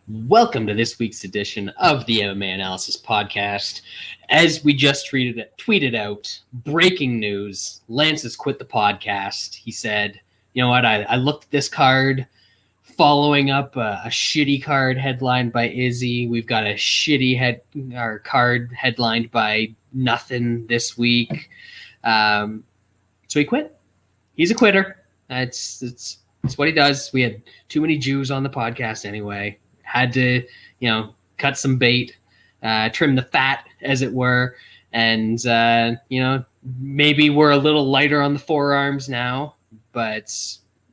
Welcome to this week's edition of the MMA Analysis podcast. As we just tweeted out, breaking news, Lance has quit the podcast. He said, you know what, I looked at this card, following up a shitty card headlined by Izzy. We've got a card headlined by nothing this week. So he quit. He's a quitter. It's what he does. We had too many Jews on the podcast anyway. Had to, cut some bait, trim the fat, as it were. And, maybe we're a little lighter on the forearms now, but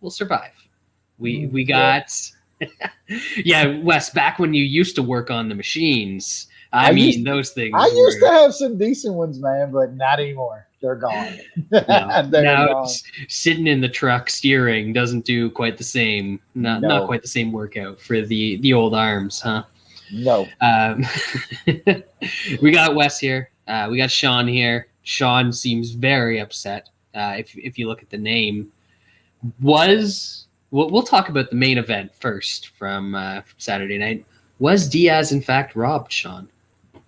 we'll survive. We got, Wes, back when you used to work on the machines, those things. I used to have some decent ones, man, but not anymore. They're gone. Now gone. Sitting in the truck steering doesn't do quite the same. Not quite the same workout for the old arms, huh? No. We got Wes here. We got Sean here. Sean seems very upset. If you look at the name, we'll talk about the main event first from Saturday night. Was Diaz in fact robbed, Sean?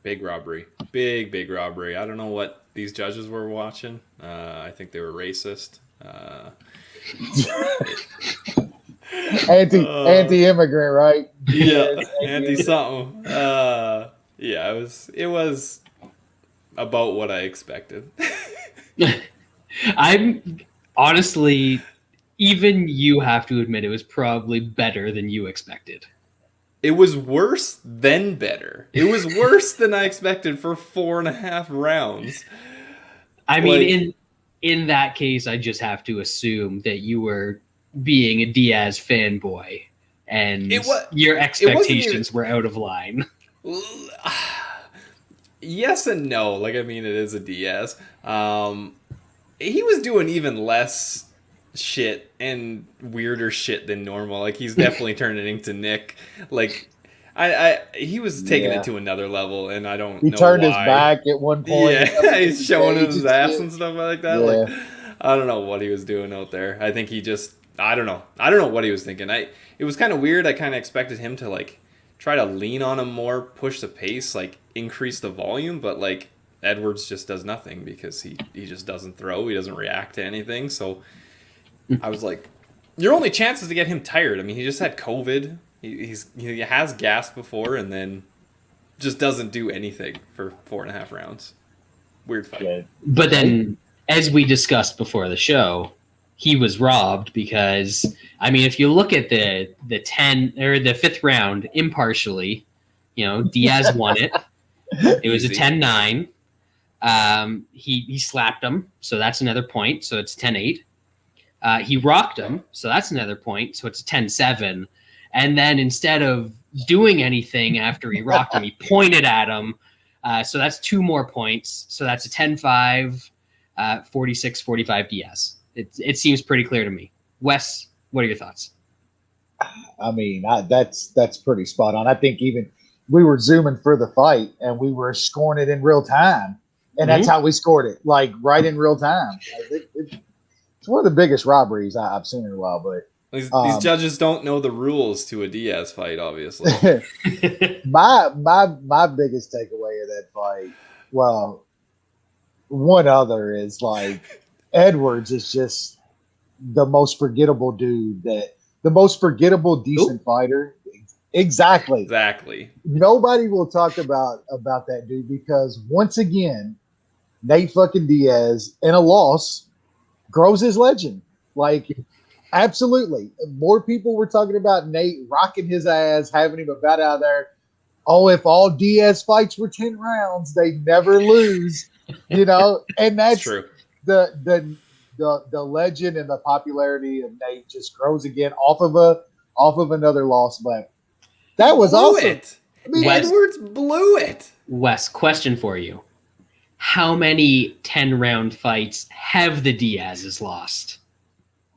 Big robbery. Big robbery. I don't know what these judges were watching. I think they were racist. Anti-immigrant, right? Yeah, anti-something. It was about what I expected. I'm honestly, even you have to admit it was probably better than you expected. It was worse than better. It was worse than I expected for 4.5 rounds. I mean, in that case, I just have to assume that you were being a Diaz fanboy and your expectations were out of line. Yes and no. It is a Diaz. He was doing even less shit and weirder shit than normal. He's definitely turning into Nick. He was taking it to another level, and I don't know why. He turned his back at one point. Yeah, he's showing his ass and stuff like that. Yeah. I don't know what he was doing out there. I think he just, I don't know what he was thinking. It was kind of weird. I kind of expected him to try to lean on him more, push the pace, increase the volume, but Edwards just does nothing because he just doesn't throw. He doesn't react to anything. So I was like, your only chance is to get him tired. I mean, he just had COVID. He has gas before and then just doesn't do anything for 4.5 rounds. Weird fight. Yeah. But then, as we discussed before the show, he was robbed because, if you look at the 10 or the 5th round impartially, Diaz won it. It was a 10-9. He slapped him, so that's another point. So it's 10-8. He rocked him, so that's another point. So it's a 10-7. And then instead of doing anything after he rocked him, he pointed at him. So that's 2 more points. So that's a 10-5, 46-45 Diaz. It seems pretty clear to me. Wes, what are your thoughts? That's pretty spot on. I think even we were zooming for the fight, and we were scoring it in real time. And that's how we scored it, right in real time. It's one of the biggest robberies I've seen in a while, but these judges don't know the rules to a Diaz fight, obviously. my biggest takeaway of that fight, well, one other is Edwards is just the most forgettable dude, the most forgettable decent fighter. Exactly. Nobody will talk about that dude because once again, Nate fucking Diaz in a loss grows his legend. Absolutely. More people were talking about Nate rocking his ass, having him about out there. Oh, if all Diaz fights were 10 rounds, they never lose. And that's true. The legend and the popularity of Nate just grows again off of another loss. But that was awesome. Edwards blew it. Wes, question for you. How many 10-round fights have the Diazes lost?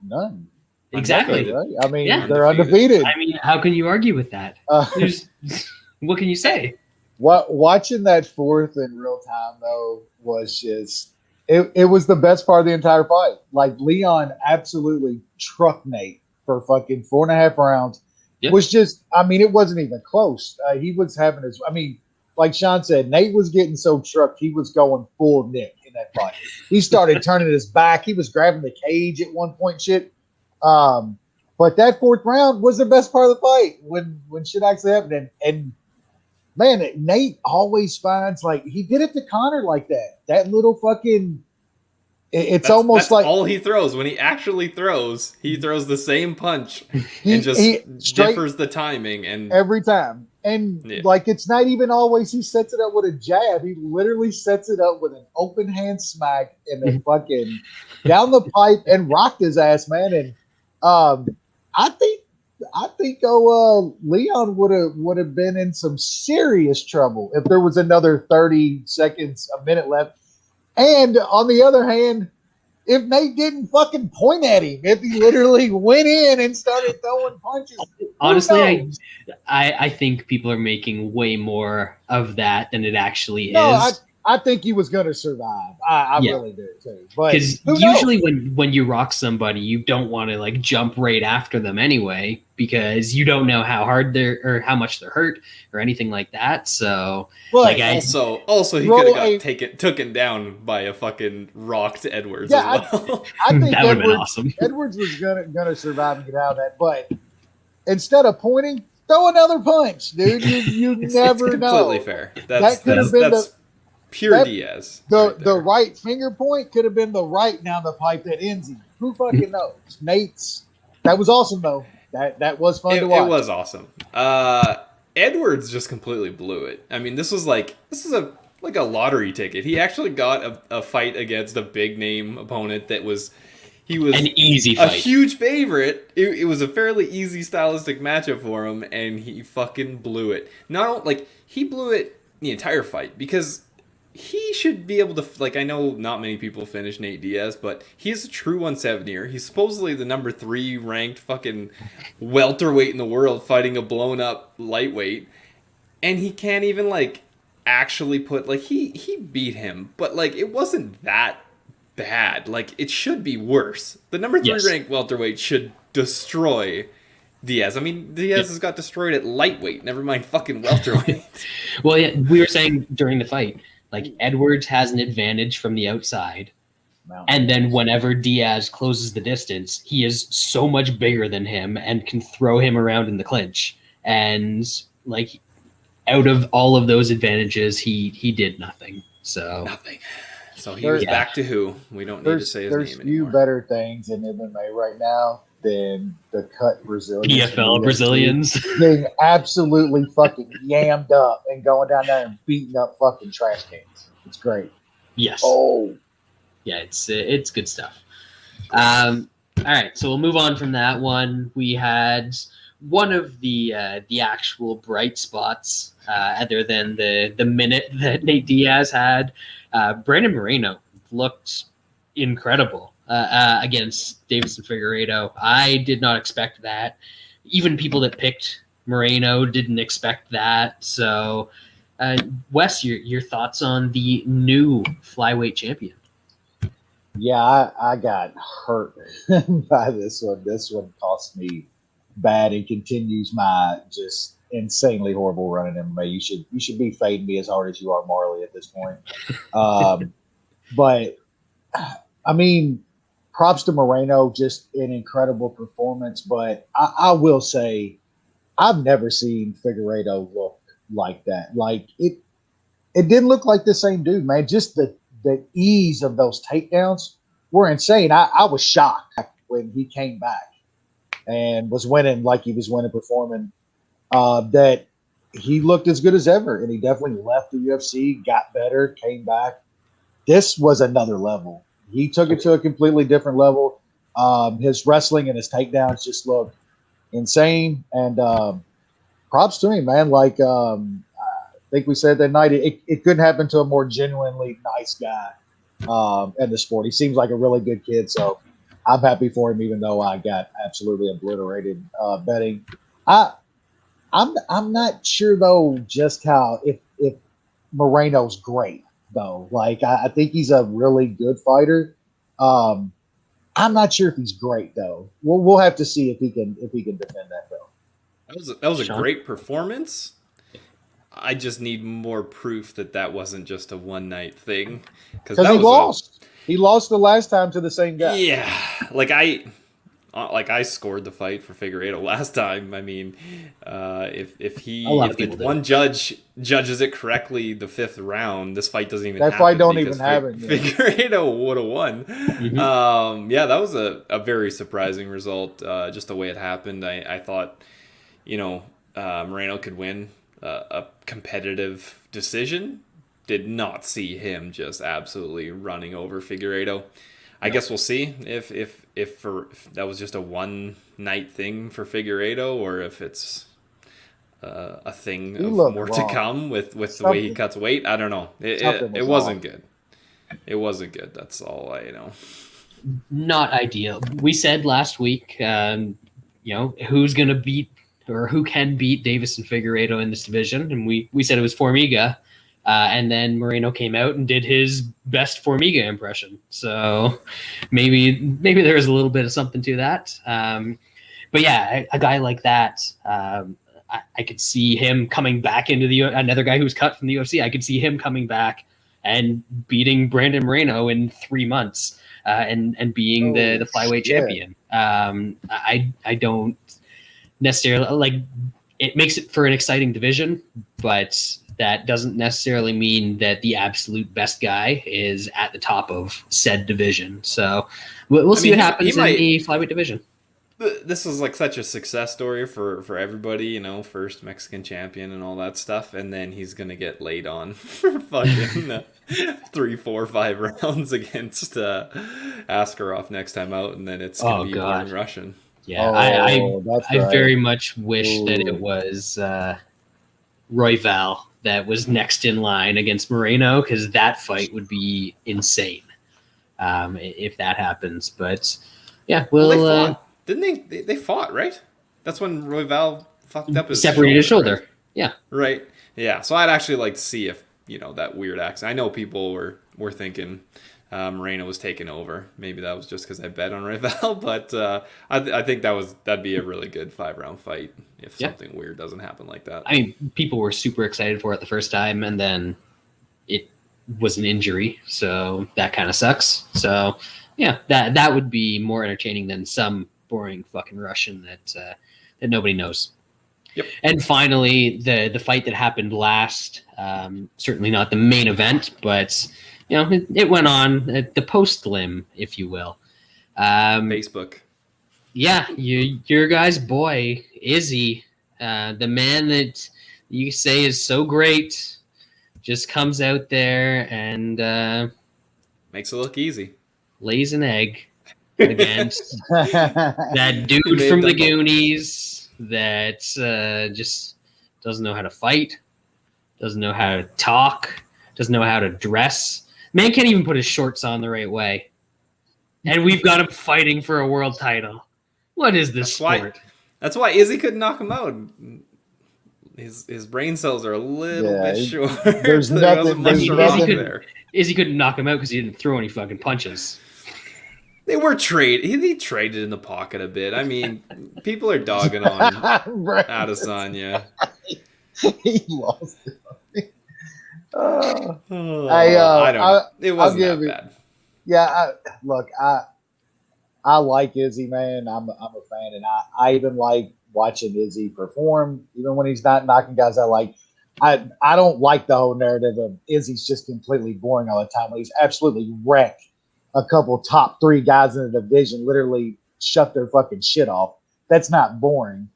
None. Exactly. Right? They're undefeated. How can you argue with that? What can you say? Watching that 4th in real time, though, was just it was the best part of the entire fight. Leon absolutely trucked Nate for fucking 4.5 rounds. was just, I mean, it wasn't even close. He was having his, I mean, like Sean said, Nate was getting so trucked, he was going full Nick in that fight. He started turning his back. He was grabbing the cage at one point, shit. But that fourth round was the best part of the fight when shit actually happened. And man, Nate always finds, like, he did it to Connor like that. That little fucking, that's almost like all he throws. When he actually throws, he throws the same punch and just differs the timing and every time. And like, it's not even always he sets it up with a jab. He literally sets it up with an open hand smack and then fucking down the pipe and rocked his ass, man. And I think Leon would have been in some serious trouble if there was another 30 seconds, a minute left. And on the other hand, if Nate didn't fucking point at him, if he literally went in and started throwing punches. Honestly, I think people are making way more of that than it actually is. I think he was going to survive. I really do too. Because usually when you rock somebody, you don't want to like jump right after them anyway, because you don't know how hard they're or how much they're hurt or anything like that. So, also he could have got taken down by a fucking rocked Edwards as well. I think that would have been awesome. Edwards was gonna survive and get out of that, but instead of pointing, throw another punch, dude. You never know. Completely fair. That could have been pure Diaz. The right finger point could have been the right down the pipe that ends him. Who fucking knows? Nate's. That was awesome though. That was fun to watch. It was awesome. Edwards just completely blew it. I mean, this is a lottery ticket. He actually got a fight against a big name opponent that was. He was an easy fight. A huge favorite. It was a fairly easy stylistic matchup for him, and he fucking blew it. He blew it the entire fight because he should be able to, like, I know not many people finish Nate Diaz, but he's a true 170er. He's supposedly the number 3 ranked fucking welterweight in the world fighting a blown up lightweight. And he can't even, like, actually put, like, he beat him, but, like, it wasn't that bad. Like, it should be worse. The number 3 ranked welterweight should destroy Diaz. I mean, Diaz has got destroyed at lightweight, never mind fucking welterweight. Well, yeah, we were saying during the fight, like, Edwards has an advantage from the outside. And then whenever Diaz closes the distance, he is so much bigger than him and can throw him around in the clinch. And, like, out of all of those advantages, he did nothing. So nothing. So he was back to who? We don't need to say his name anymore. There's few better things in MMA right now than the cut Brazilians. PFL Brazilians. Getting absolutely fucking yammed up and going down there and beating up fucking trash cans. It's great. Yes. Oh. Yeah, it's good stuff. All right, so we'll move on from that one. We had one of the actual bright spots, other than the minute that Nate Diaz had. Brandon Moreno looked incredible against Deiveson Figueiredo. I did not expect that. Even people that picked Moreno didn't expect that. So, Wes, your thoughts on the new flyweight champion? Yeah, I got hurt by this one. This one cost me bad and continues my just insanely horrible run in MMA. You should be fading me as hard as you are Marley at this point. But I mean, props to Moreno, just an incredible performance. But I will say, I've never seen Figueiredo look like that. Like it didn't look like the same dude, man. Just the ease of those takedowns were insane. I was shocked when he came back and was winning like he was winning, performing. That he looked as good as ever, and he definitely left the UFC, got better, came back. This was another level. He took it to a completely different level. His wrestling and his takedowns just looked insane, and props to him, man. Like I think we said that night, it couldn't happen to a more genuinely nice guy in the sport. He seems like a really good kid, so I'm happy for him, even though I got absolutely obliterated betting. I'm not sure though just how if Moreno's great though. Like I think he's a really good fighter. I'm not sure if he's great though. We'll have to see if he can defend that though. That was a Sean? great performance. I just need more proof that wasn't just a one night thing, because he lost. He lost the last time to the same guy. Yeah, I scored the fight for Figueiredo last time. I mean, if one judge judges it correctly the 5th round, this fight doesn't even happen. That fight don't even happen. Figueiredo would have won. Mm-hmm. Yeah, that was a very surprising result. Just the way it happened. I thought, Moreno could win a competitive decision. Did not see him just absolutely running over Figueiredo. I guess we'll see if that was just a one night thing for Figueiredo, or if it's a thing of more to come with the way he cuts weight. I don't know. It wasn't good. It wasn't good. That's all I know. Not ideal. We said last week, who's going to beat or who can beat Davis and Figueiredo in this division, and we said it was Formiga. And then Moreno came out and did his best Formiga impression. So maybe there was a little bit of something to that. But yeah, a guy like that, I could see him coming back into another guy who was cut from the UFC. I could see him coming back and beating Brandon Moreno in 3 months and being the flyweight champion. I don't necessarily it makes it for an exciting division, but that doesn't necessarily mean that the absolute best guy is at the top of said division. So we'll see what happens in the flyweight division. This is such a success story for everybody, first Mexican champion and all that stuff, and then he's gonna get laid on for fucking 3, 4, 5 rounds against Askarov next time out, and then it's gonna be boring Russian. Yeah, I very much wish that it was Royval that was next in line against Moreno, because that fight would be insane if that happens. But yeah, didn't they fought, right? That's when Royval fucked up his shoulder. Right? Yeah. Right. Yeah. So I'd actually like to see if, that weird accident. I know people were thinking Moreno was taking over. Maybe that was just because I bet on Royval, but I think that'd be a really good 5-round fight if something weird doesn't happen like that. I mean, people were super excited for it the first time, and then it was an injury, so that kind of sucks. So yeah, that would be more entertaining than some boring fucking Russian that nobody knows. Yep. And finally, the fight that happened last, certainly not the main event, but it went on at the post limb, if you will. Facebook. Yeah, your guy's boy, Izzy, the man that you say is so great, just comes out there and makes it look easy. Lays an egg against that dude from the Goonies that just doesn't know how to fight, doesn't know how to talk, doesn't know how to dress. Man can't even put his shorts on the right way. And we've got him fighting for a world title. What is this sport? That's why Izzy couldn't knock him out. His brain cells are a little bit short. There's nothing there. Izzy couldn't knock him out because he didn't throw any fucking punches. They were he traded in the pocket a bit. I mean, people are dogging on Adesanya. He lost it. I don't know. It wasn't that bad. Yeah, I like Izzy, man. I'm a fan, and I even like watching Izzy perform, even when he's not knocking guys out. I don't like the whole narrative of Izzy's just completely boring all the time. He's absolutely wrecked a couple top 3 guys in the division, literally shut their fucking shit off. That's not boring.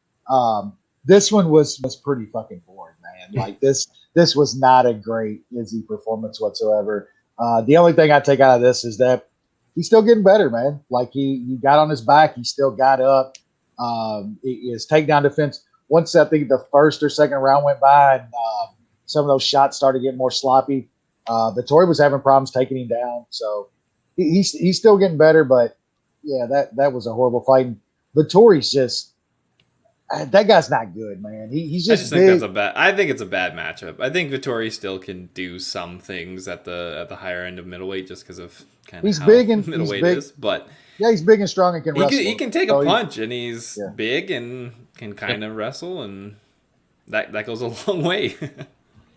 This one was pretty fucking boring, man. This was not a great Izzy performance whatsoever. The only thing I take out of this is that he's still getting better, man. He got on his back, he still got up. His takedown defense, once I think the first or second round went by and some of those shots started getting more sloppy, Vettori was having problems taking him down. So he's still getting better, but yeah, that was a horrible fight. And Vettori's just, that guy's not good, man. He's I just just big. think that's a bad. I think it's a bad matchup. I think Vettori still can do some things at the higher end of middleweight just because of kind of how big and middleweight he's big. is. But yeah, he's big and strong and can wrestle. He can take a punch, and he's big and can kind of wrestle, and that goes a long way.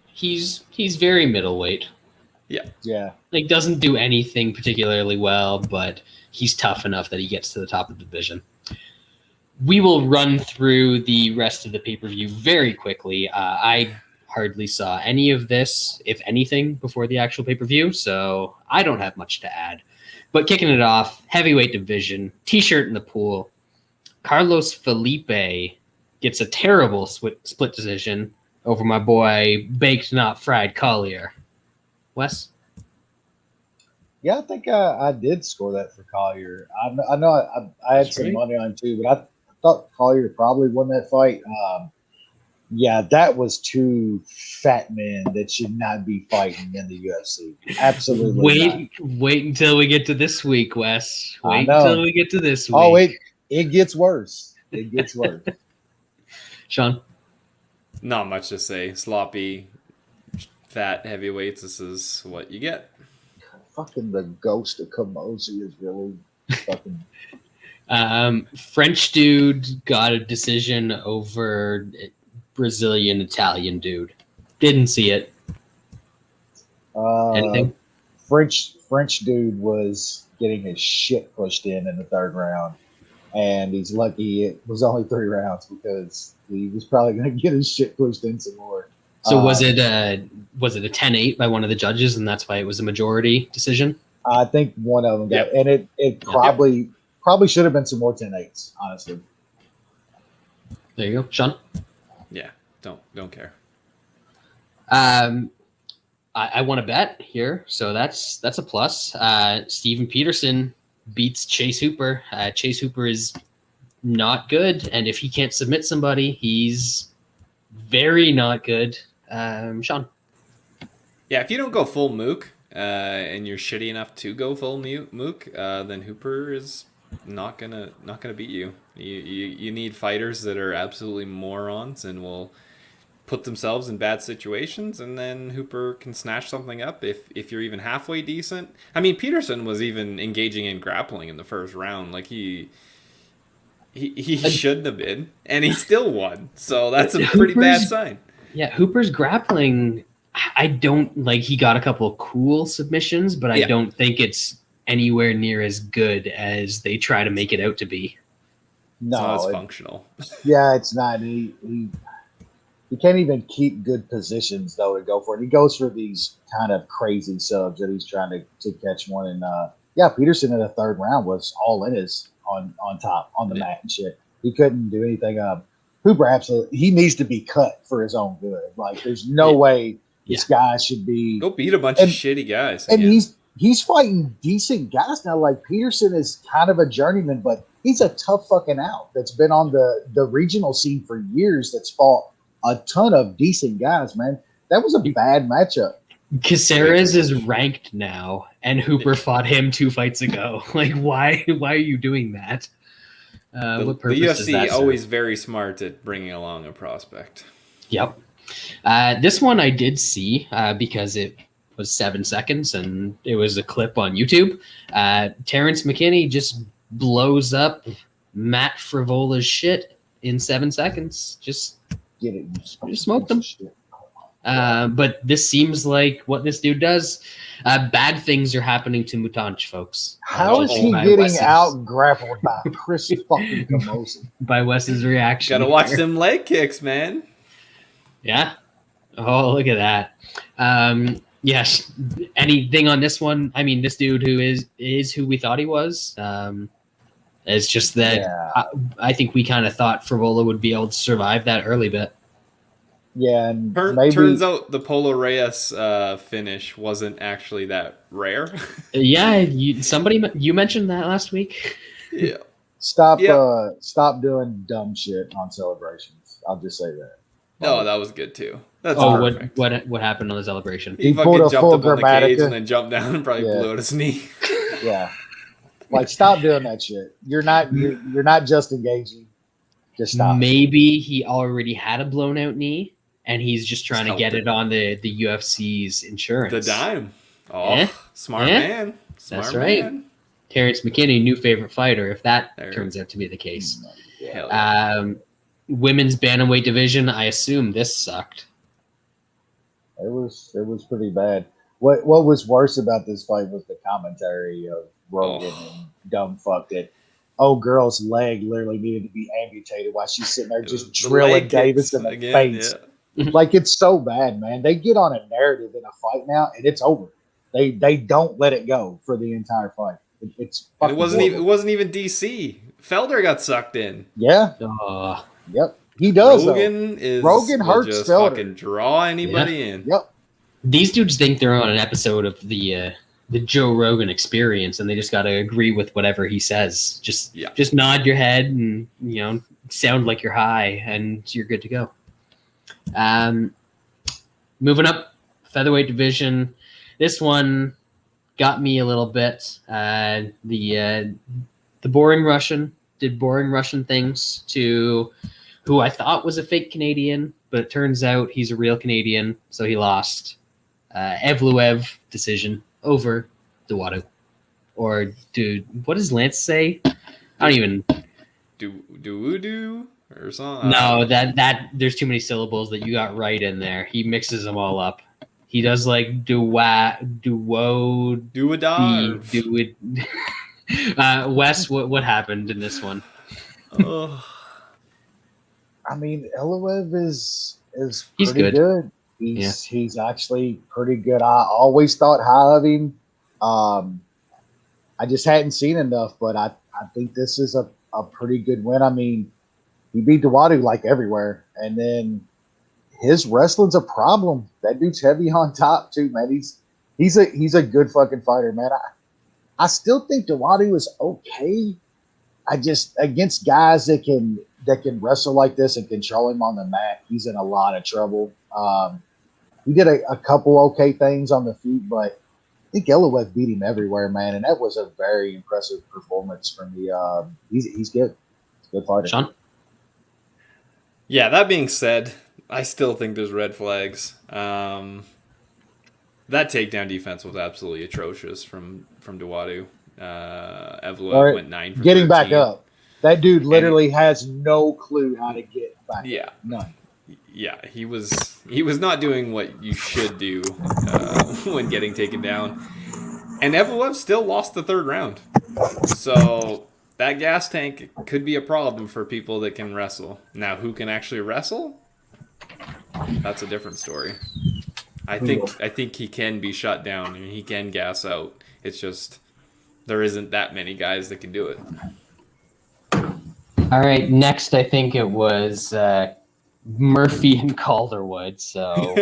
He's very middleweight. Yeah. Like, doesn't do anything particularly well, but he's tough enough that he gets to the top of the division. We will run through the rest of the pay-per-view very quickly. I hardly saw any of this, if anything, before the actual pay-per-view, so I don't have much to add. But kicking it off, heavyweight division, T-shirt in the pool. Carlos Felipe gets a terrible split decision over my boy Baked Not Fried Collier. Wes? Yeah, I think I did score that for Collier. I know I had some money on him too, but I thought Collier probably won that fight. Yeah, that was two fat men that should not be fighting in the UFC. Absolutely. Wait until we get to this week, Wes. Wait until we get to this week. Oh, it gets worse. It gets worse. Sean? Not much to say. Sloppy, fat heavyweights. This is what you get. Fucking the ghost of Camosi is really fucking. French dude got a decision over Brazilian Italian dude. Didn't see it. Anything? French dude was getting his shit pushed in the third round, and he's lucky it was only 3 rounds because he was probably going to get his shit pushed in some more. So was it a 10-8 by one of the judges, and that's why it was a majority decision? I think one of them got, and it probably should have been some more 10-8s, honestly. There you go, Sean. Yeah, don't care. I want to bet here, so that's a plus. Steven Peterson beats Chase Hooper. Chase Hooper is not good, and if he can't submit somebody, he's very not good. Sean. Yeah, if you don't go full mook and you're shitty enough to go full mook, then Hooper is not gonna beat you. You need fighters that are absolutely morons and will put themselves in bad situations, and then Hooper can snatch something up if you're even halfway decent. I mean, Peterson was even engaging in grappling in the first round. Like he shouldn't have been, and he still won. So that's a pretty bad sign. Yeah, Hooper's grappling, I don't like. He got a couple of cool submissions, but I don't think it's anywhere near as good as they try to make it out to be. No, it's functional. Yeah, it's not. He can't even keep good positions though to go for it. He goes for these kind of crazy subs that he's trying to catch one. And Peterson in the third round was all in his on top on the mat and shit. He couldn't do anything. Hooper absolutely he needs to be cut for his own good. Like there's no way this guy should be go beat a bunch of shitty guys. And he's fighting decent guys now. Like Peterson is kind of a journeyman, but he's a tough fucking out that's been on the regional scene for years. That's fought a ton of decent guys, man. That was a bad matchup. Caceres is ranked now, and Hooper fought him 2 fights ago. Like, why are you doing that? What purpose the does that UFC serve? always very smart at bringing along a prospect. Yep. This one I did see because it was 7 seconds, and it was a clip on YouTube. Terrence McKinney just blows up Matt Frivola's shit in 7 seconds. Just get it. Just smoked them. But this seems like what this dude does. Bad things are happening to Mutanch, folks. How is he getting out grappled by Chris fucking Camosi? By Wes's reaction. Gotta watch them leg kicks, man. Yeah. Oh, look at that. Yes. Anything on this one? I mean, this dude who is who we thought he was. It's just that I think we kind of thought Frivola would be able to survive that early bit. Yeah, and turns out the Polo Reyes finish wasn't actually that rare. You mentioned that last week. Yeah. Stop doing dumb shit on celebrations. I'll just say that. No, that was good too. That's perfect. What happened on the celebration? He fucking jumped up on the cage and then jumped down and probably blew out his knee. Yeah. Like stop doing that shit. You're not just engaging. Just stop. Maybe he already had a blown out knee, and he's just trying to get it it on the UFC's insurance. The dime. Oh, smart man. Smart That's right. man. Terrence McKinney, new favorite fighter, if that turns out to be the case. Hell yeah. Women's bantamweight division, I assume this sucked. It was pretty bad. What was worse about this fight was the commentary of Rogan and dumb fucked it. Oh, girl's leg literally needed to be amputated while she's sitting there just drilling Davis in the face. Yeah. Like, it's so bad, man. They get on a narrative in a fight now, and it's over. They don't let it go for the entire fight. It wasn't even DC. Felder got sucked in. Yeah. Yep. He does. Rogan hurts just Felder. Fucking draw anybody in. Yep. These dudes think they're on an episode of the Joe Rogan Experience, and they just got to agree with whatever he says. Just nod your head and sound like you're high, and you're good to go. Moving up, featherweight division. This one got me a little bit. The boring Russian did boring Russian things to who I thought was a fake Canadian, but it turns out he's a real Canadian, so he lost. Evloev decision over Duwadu. Or what does Lance say? I don't even... Do or something? No, that there's too many syllables that you got right in there. He mixes them all up. He does like do-a-da. Wes, what happened in this one? I mean, Evloev is he's pretty good. He's actually pretty good. I always thought high of him. I just hadn't seen enough, but I think this is a pretty good win. I mean, he beat Duwadu like everywhere, and then his wrestling's a problem. That dude's heavy on top too, man. He's a good fucking fighter, man. I still think Duwadu is okay. I just against guys that can wrestle like this and control him on the mat, he's in a lot of trouble. He did a couple okay things on the feet, but I think Evloev beat him everywhere, man, and that was a very impressive performance from the. He's good. He's a good fighter. Sean? Yeah, that being said, I still think there's red flags. That takedown defense was absolutely atrocious from Duwadu. Evloev went 9 for 13. Getting back up. That dude literally has no clue how to get back. Yeah. Up. None. Yeah, he was not doing what you should do when getting taken down. And Evloev still lost the third round. So that gas tank could be a problem for people that can wrestle. Now, who can actually wrestle? That's a different story. I think he can be shut down and he can gas out. It's just there isn't that many guys that can do it. All right, next I think it was Murphy and Calderwood. So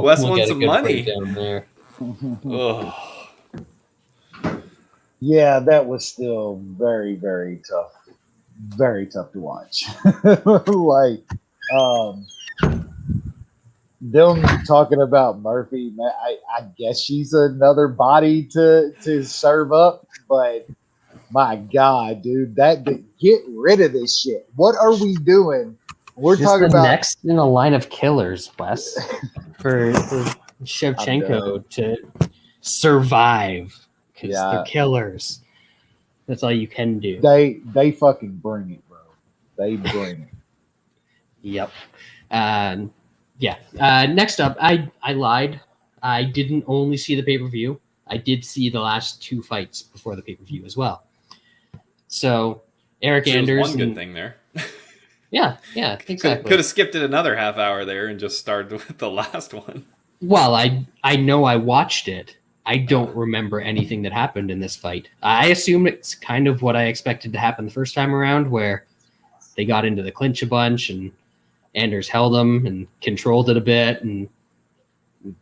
Wes wants some money down there. Yeah, that was still very, very tough. Very tough to watch. Like, them talking about Murphy, man, I guess she's another body to serve up, but my God, dude, get rid of this shit. What are we doing? We're just talking about next in a line of killers, Wes, for Shevchenko to survive because they're killers. That's all you can do. They fucking bring it, bro. They bring it. Yep. Next up, I lied. I didn't only see the pay-per-view. I did see the last two fights before the pay-per-view as well. So Eric Anders. One good thing there. Yeah, exactly. Could have skipped it another half hour there and just started with the last one. Well, I know I watched it. I don't remember anything that happened in this fight. I assume it's kind of what I expected to happen the first time around, where they got into the clinch a bunch and Anders held him and controlled it a bit. And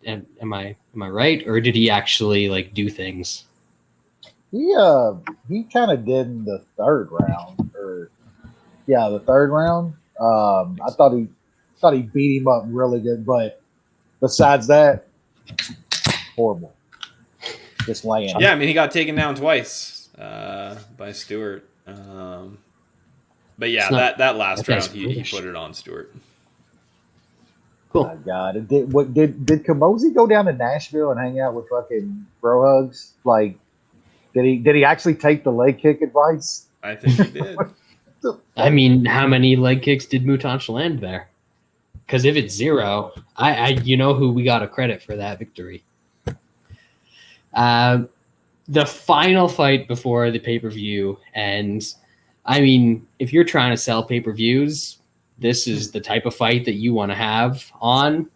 am I right, or did he actually do things? He kind of did in the third round, the third round. I thought he beat him up really good, but besides that, horrible. Just laying. Yeah, I mean he got taken down twice by Stewart. But yeah, that last round, he put it on Stewart. Cool. My God, did Kamosi go down to Nashville and hang out with fucking bro hugs? Like, did he actually take the leg kick advice? I think he did. I mean, how many leg kicks did Mutanch land there? Because if it's 0, I you know who we got a credit for that victory. The final fight before the pay-per-view, and I mean, if you're trying to sell pay-per-views, this is the type of fight that you want to have on.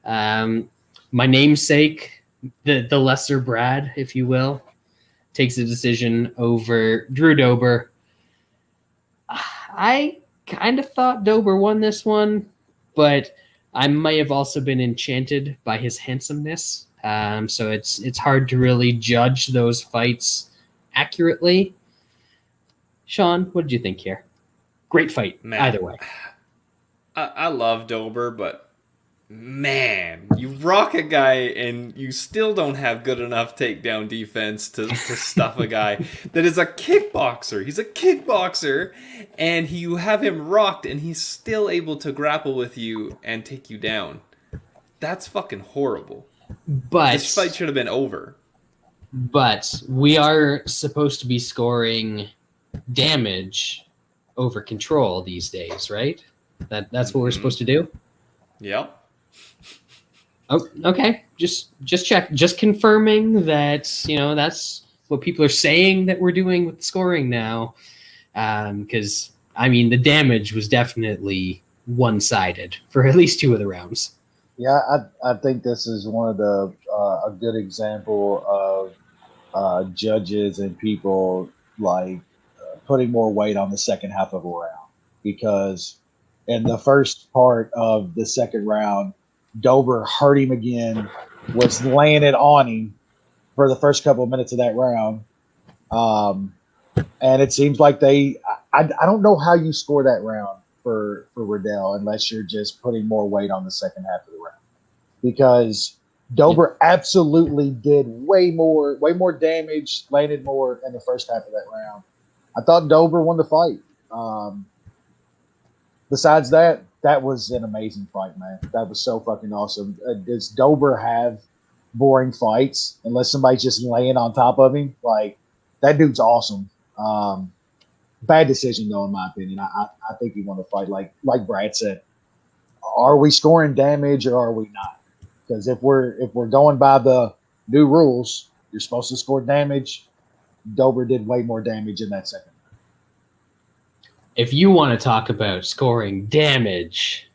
My namesake, the lesser Brad, if you will, takes a decision over Drew Dober. I kind of thought Dober won this one, but I may have also been enchanted by his handsomeness. So it's hard to really judge those fights accurately. Sean, what did you think here? Great fight, man. Either way. I love Dober, but man, you rock a guy and you still don't have good enough takedown defense to stuff a guy that is a kickboxer. He's a kickboxer, and you have him rocked, and he's still able to grapple with you and take you down. That's fucking horrible. But this fight should have been over. But we are supposed to be scoring damage over control these days, right? That's what we're supposed to do? Yep. Oh, okay. Just check. Just confirming that, that's what people are saying that we're doing with the scoring now. Because, I mean, the damage was definitely one-sided for at least 2 of the rounds. Yeah, I think this is one of the a good example of judges and people putting more weight on the second half of a round, because in the first part of the second round, Dober hurt him again, was laying it on him for the first couple of minutes of that round. And it seems like I don't know how you score that round for Riddell unless you're just putting more weight on the second half of the round, because Dober absolutely did way more damage, landed more in the first half of that round. I thought Dober won the fight. Besides that was an amazing fight, man. That was so fucking awesome. Does Dober have boring fights unless somebody's just laying on top of him? Like, that dude's awesome. Bad decision, though, in my opinion. I think he won the fight. Like Brad said, are we scoring damage or are we not? Because if we're going by the new rules, you're supposed to score damage. Dober did way more damage in that second. If you want to talk about scoring damage,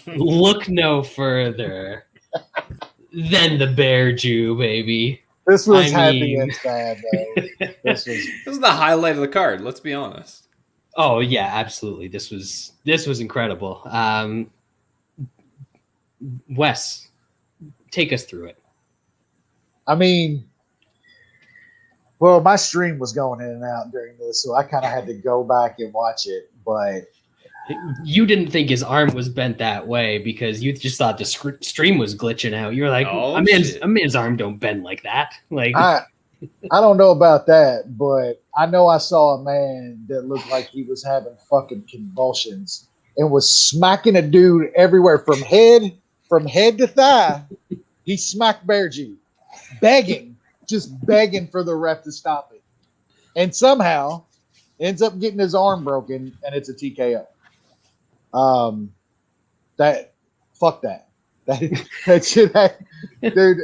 look no further than the Bear Jew, baby. This was happy and sad, though. This was the highlight of the card. Let's be honest. Oh yeah, absolutely. This was incredible. Wes, take us through it. I mean, well, my stream was going in and out during this, so I kind of had to go back and watch it. But you didn't think his arm was bent that way because you just thought the stream was glitching out. You were like, a man's arm don't bend like that. Like, I don't know about that, but I know I saw a man that looked like he was having fucking convulsions and was smacking a dude everywhere from head to thigh. He smacked Bear G, just begging for the ref to stop it, and somehow ends up getting his arm broken, and it's a TKO. Fuck that. That shit, dude.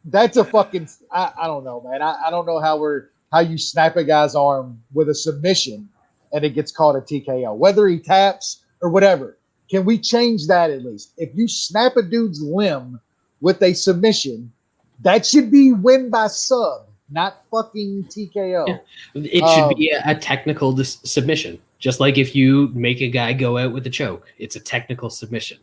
That's a fucking. I don't know, man. I don't know how you snap a guy's arm with a submission and it gets called a TKO, whether he taps or whatever. Can we change that at least? If you snap a dude's limb with a submission, that should be win by sub, not fucking TKO. Yeah. It should be a technical submission. Just like if you make a guy go out with a choke, it's a technical submission.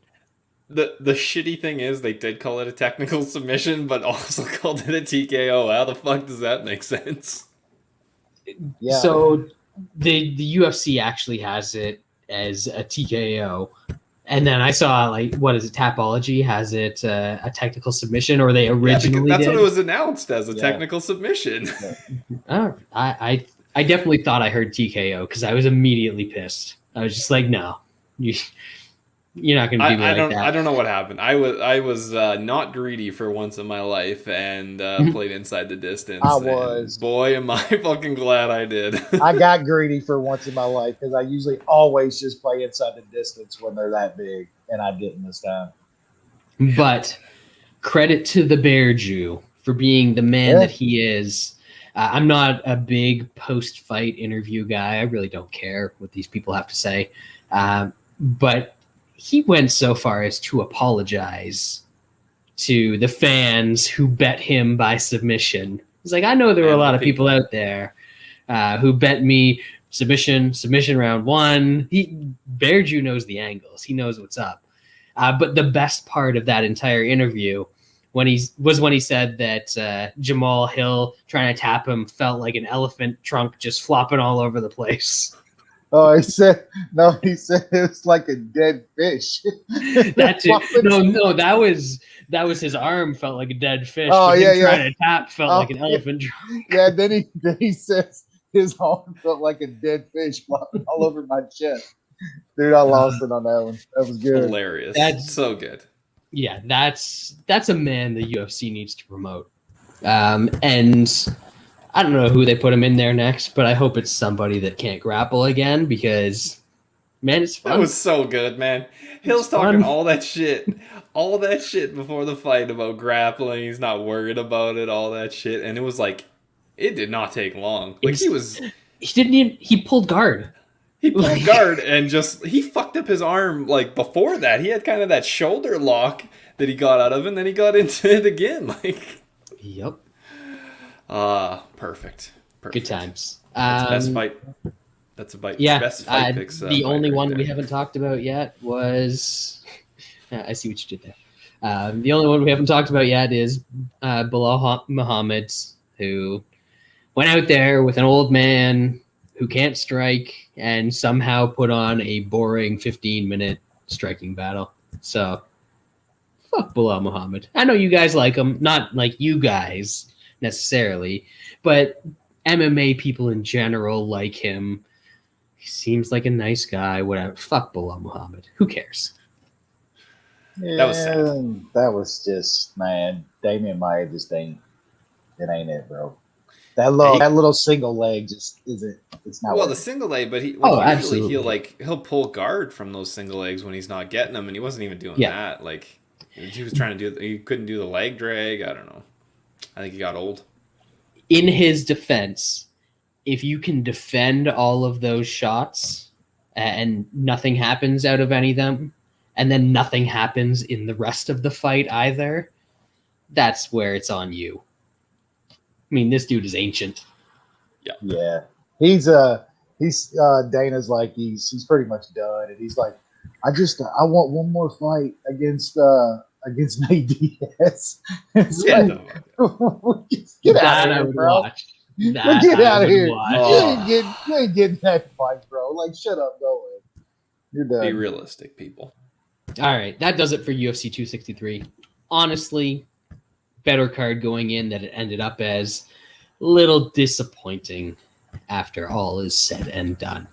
The shitty thing is they did call it a technical submission, but also called it a TKO. How the fuck does that make sense? Yeah. So the UFC actually has it as a TKO. And then I saw, Tapology has it a technical submission, or they originally that's did. what it was announced as, a technical submission. I I definitely thought I heard TKO because I was immediately pissed. I was just like, no, you're not going to do me like that. I don't know what happened. I was not greedy for once in my life and played inside the distance. I was. Boy, am I fucking glad I did. I got greedy for once in my life because I usually always just play inside the distance when they're that big, and I didn't this time. But credit to the Bear Jew for being the man that he is. I'm not a big post-fight interview guy. I really don't care what these people have to say. But he went so far as to apologize to the fans who bet him by submission. He's like, I know there were a lot of people out there who bet me submission round 1. Bear Jew knows the angles. He knows what's up. But the best part of that entire interview when he said that Jamal Hill trying to tap him felt like an elephant trunk just flopping all over the place. Oh, he said it was like a dead fish. That's it. No, that was his arm felt like a dead fish. Oh, yeah. Trying to tap felt like an elephant trunk. Yeah, then he says his arm felt like a dead fish flopping all over my chest. Dude, I lost it on that one. That was good. Hilarious. That's so good. Yeah, that's a man the UFC needs to promote. And I don't know who they put him in there next, but I hope it's somebody that can't grapple again because, man, it's fun. That was so good, man. Hill's talking all that shit before the fight about grappling. He's not worried about it, all that shit. And it was like, it did not take long. Like he pulled guard. He pulled guard and he fucked up his arm. Like before that, he had kind of that shoulder lock that he got out of, and then he got into it again. Like, yep. Perfect. Good times. That's best fight. That's about best fight picks. The only one we haven't talked about yet was. I see what you did there. The only one we haven't talked about yet is Bilal Muhammad, who went out there with an old man who can't strike and somehow put on a boring 15-minute striking battle. So, fuck Bilal Muhammad. I know you guys like him, not like you guys necessarily, but MMA people in general like him. He seems like a nice guy, whatever. Fuck Bilal Muhammad. Who cares? Yeah, that was sad. That was just, man, Damian Maia just ain't it, bro. That little single leg just isn't. It's not. Well, the single leg, but absolutely. He'll pull guard from those single legs when he's not getting them, and he wasn't even doing that. Like he was trying to he couldn't do the leg drag. I don't know. I think he got old. In his defense, if you can defend all of those shots and nothing happens out of any of them, and then nothing happens in the rest of the fight either, that's where it's on you. I mean, this dude is ancient. Yeah. He's Dana's like he's pretty much done, and he's like, I want one more fight against Nate Diaz. Get out of here, bro. Get out of here. You ain't getting that fight, bro. Like, shut up, go away. You're done. Be realistic, people. All right, that does it for UFC 263. Honestly, better card going in that it ended up as. Little disappointing after all is said and done.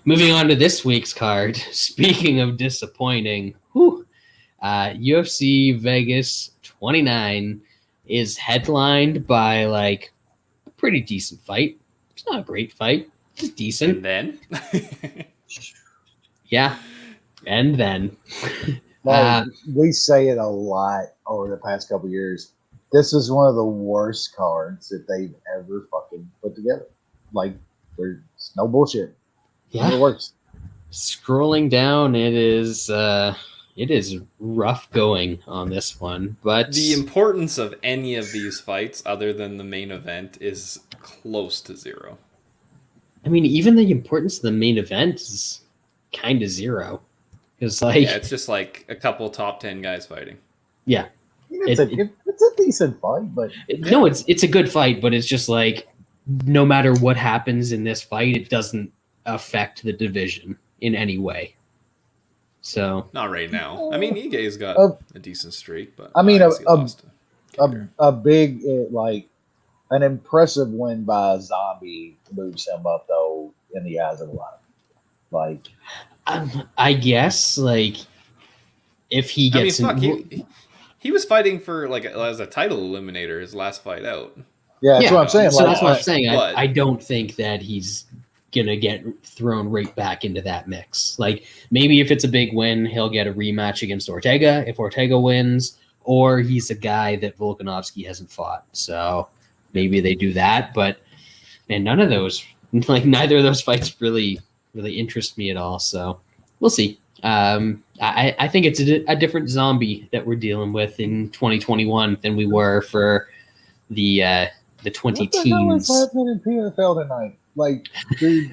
Moving on to this week's card. Speaking of disappointing, UFC Vegas 29 is headlined by like a pretty decent fight. It's not a great fight. It's decent. And then? Yeah. And then. We say it a lot over the past couple of years. This is one of the worst cards that they've ever fucking put together. Like, there's no bullshit. Yeah. It works. Scrolling down, it is rough going on this one. But the importance of any of these fights, other than the main event, is close to zero. I mean, even the importance of the main event is kind of zero. It's like it's just like a couple top 10 guys fighting. Yeah. It's a decent fight, but no, it's a good fight, but it's just like no matter what happens in this fight, it doesn't affect the division in any way. So not right now. I mean, Ige's got a decent streak, but I mean, a big like an impressive win by a zombie moves him up, though, in the eyes of a lot of people. Like, I guess, like, if he gets... he was fighting for, like, as a title eliminator his last fight out. Yeah, that's what I'm saying. So that's what I'm saying. I don't think that he's going to get thrown right back into that mix. Like, maybe if it's a big win, he'll get a rematch against Ortega if Ortega wins, or he's a guy that Volkanovski hasn't fought. So maybe they do that. But, man, none of those, like, neither of those fights really interest me at all. So we'll see. I think it's a different zombie that we're dealing with in 2021 than we were for the 20 teens. What the hell is happening in PFL tonight? Like, dude,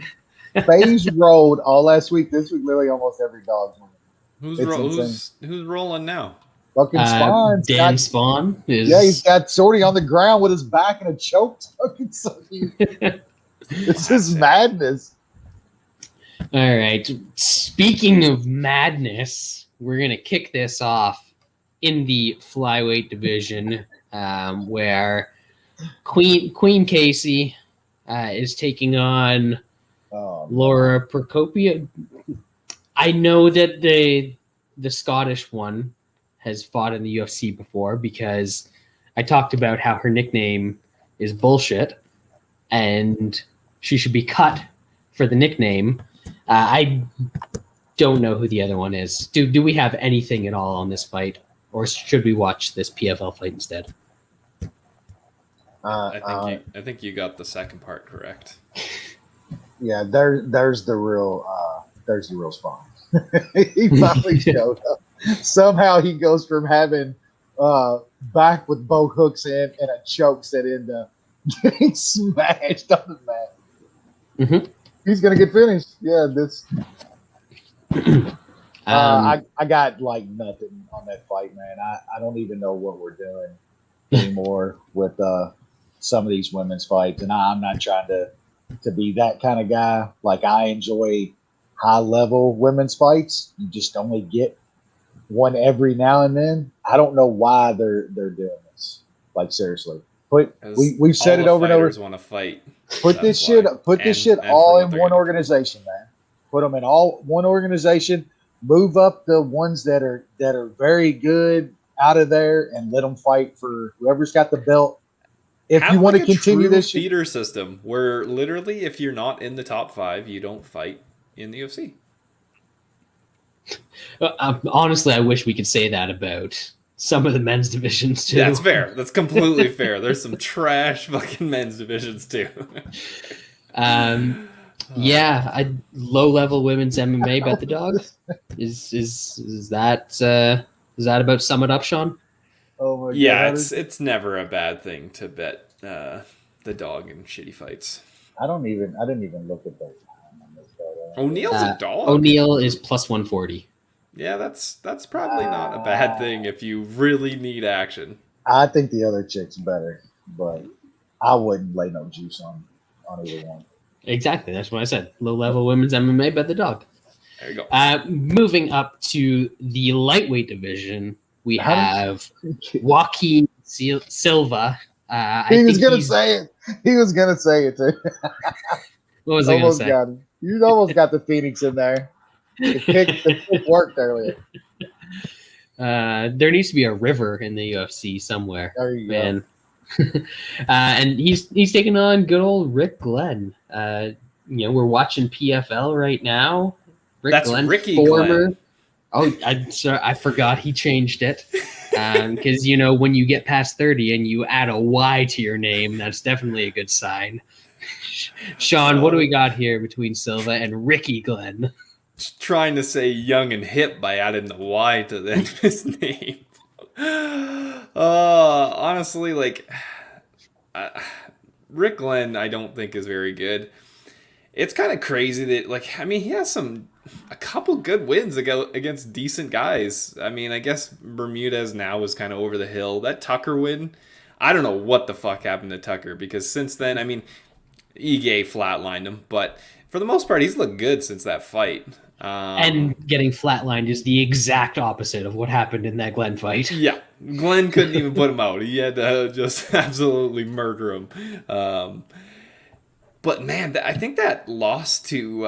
FaZe rolled all last week. This week, literally almost every dog's winning. Who's rolling now? Fucking Spawn. Dan Spawn is... Yeah, he's got Sorty on the ground with his back in a choke. This is madness. All right. Speaking of madness, we're going to kick this off in the flyweight division, where Queen Casey is taking on Laura Procópio. I know that the Scottish one has fought in the UFC before, because I talked about how her nickname is bullshit and she should be cut for the nickname. I don't know who the other one is. Do we have anything at all on this fight, or should we watch this PFL fight instead? I think you got the second part correct. Yeah, there's the real Spawn. He finally showed up. Somehow he goes from having back with both hooks in and a choke set into getting smashed on the mat. Mm-hmm. He's gonna get finished. Yeah, this. I got like nothing on that fight, man. I don't even know what we're doing anymore with some of these women's fights, and I'm not trying to be that kind of guy. Like, I enjoy high level women's fights. You just only get one every now and then. I don't know why they're doing this. Like, seriously, we've said it over and over. Want to fight. Put this shit all in one organization, man. Put them in all one organization. Move up the ones that are very good out of there, and let them fight for whoever's got the belt. If you want to continue this feeder system, where literally, if you're not in the top 5, you don't fight in the UFC. Honestly, I wish we could say that about some of the men's divisions too. That's fair. That's completely fair. There's some trash fucking men's divisions too. Yeah, low level women's MMA bet the dog. Is that about sum it up, Sean? Oh my god. Yeah, it's never a bad thing to bet the dog in shitty fights. I didn't even look at that. O'Neill's a dog. O'Neill is plus 140. Yeah, that's probably not a bad thing if you really need action. I think the other chick's better, but I wouldn't lay no juice on either one. Exactly, that's what I said. Low level women's MMA, bet the dog. There you go. Moving up to the lightweight division, we have Joaquin Silva. He was gonna say it too. What was I gonna say? You almost got the Phoenix in there. The kick worked earlier. There needs to be a river in the UFC somewhere. There you man. Go. And he's taking on good old Rick Glenn. We're watching PFL right now. That's Ricky Glenn. Oh, I forgot he changed it. Because when you get past 30 and you add a Y to your name, that's definitely a good sign. Sean, what do we got here between Silva and Ricky Glenn? Trying to say young and hip by adding the Y to the end of his name. Honestly, Rick Glenn, I don't think is very good. It's kind of crazy that, he has a couple good wins against decent guys. I mean, I guess Bermudez now is kind of over the hill. That Tucker win, I don't know what the fuck happened to Tucker, because since then, Ige flatlined him, but for the most part, he's looked good since that fight. And getting flatlined is the exact opposite of what happened in that Glenn fight. Yeah, Glenn couldn't even put him out. He had to just absolutely murder him. But man, I think that loss to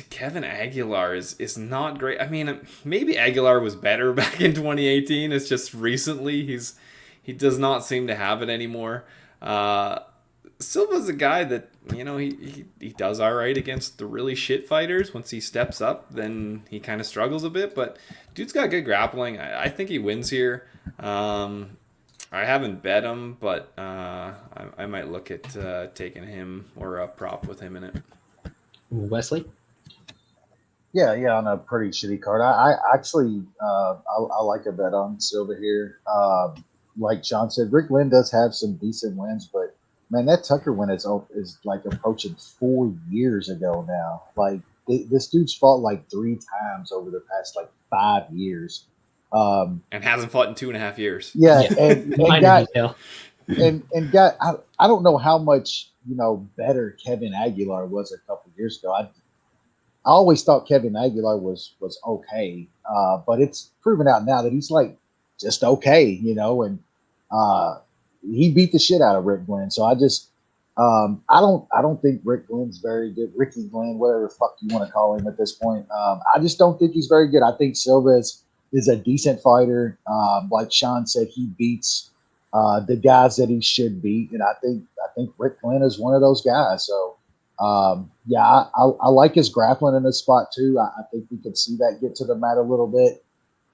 Kevin Aguilar is not great. I mean, maybe Aguilar was better back in 2018. It's just recently he does not seem to have it anymore. Silva's a guy that, you know, he does all right against the really shit fighters. Once he steps up, then he kind of struggles a bit. But dude's got good grappling. I think he wins here. I haven't bet him, but I might look at taking him or a prop with him in it. Wesley? Yeah, on a pretty shitty card. I actually I like a bet on Silva here. Like Sean said, Rick Lynn does have some decent wins, but man, that Tucker win is like approaching 4 years ago now. Like this dude's fought like 3 times over the past like 5 years, and hasn't fought in 2.5 years. Yeah, and got I don't know how much better Kevin Aguilar was a couple years ago. I always thought Kevin Aguilar was okay, but it's proven out now that he's like just okay, and he beat the shit out of Rick Glenn. So I just I don't think Rick Glenn's very good. Ricky Glenn, whatever the fuck you want to call him at this point. I just don't think he's very good. I think Silva is a decent fighter. Like Sean said, he beats the guys that he should beat, and I think Rick Glenn is one of those guys. So I like his grappling in this spot too. I think we can see that get to the mat a little bit.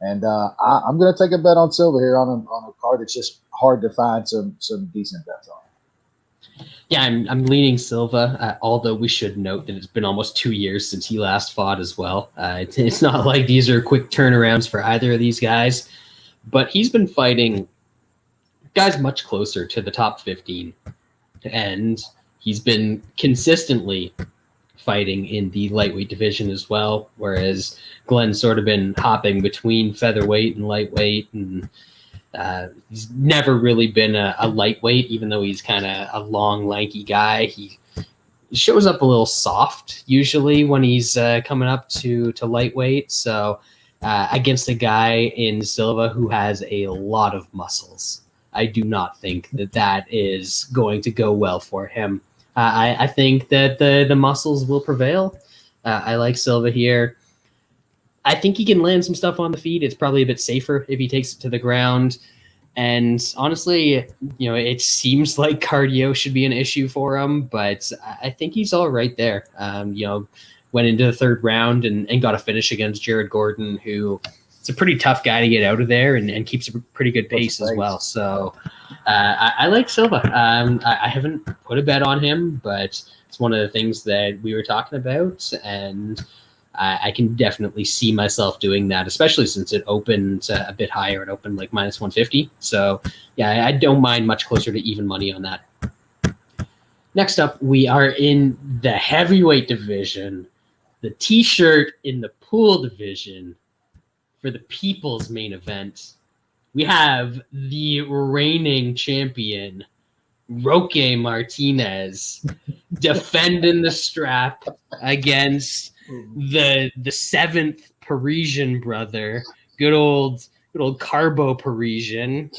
And I'm going to take a bet on Silva here on a card that's just hard to find some decent bets on. Yeah, I'm leaning Silva, although we should note that it's been almost 2 years since he last fought as well. It's not like these are quick turnarounds for either of these guys, but he's been fighting guys much closer to the top 15, and he's been consistently fighting in the lightweight division as well, whereas Glenn's sort of been hopping between featherweight and lightweight, and he's never really been a lightweight, even though he's kind of a long, lanky guy. He shows up a little soft usually when he's coming up to lightweight. So against a guy in Silva who has a lot of muscles, I do not think that is going to go well for him. I think that the muscles will prevail. I like Silva here. I think he can land some stuff on the feet. It's probably a bit safer if he takes it to the ground. And honestly, it seems like cardio should be an issue for him, but I think he's all right there. Went into the third round and got a finish against Jared Gordon, who it's a pretty tough guy to get out of there and keeps a pretty good pace as well. So I like Silva. I haven't put a bet on him, but it's one of the things that we were talking about, and I can definitely see myself doing that, especially since it opened a bit higher. It opened like minus 150. So yeah, I don't mind much closer to even money on that. Next up, we are in the heavyweight division, the T-shirt in the pool division. For the people's main event, we have the reigning champion, Roque Martinez, defending the strap against the seventh Parisian brother, good old Carbo Parisian.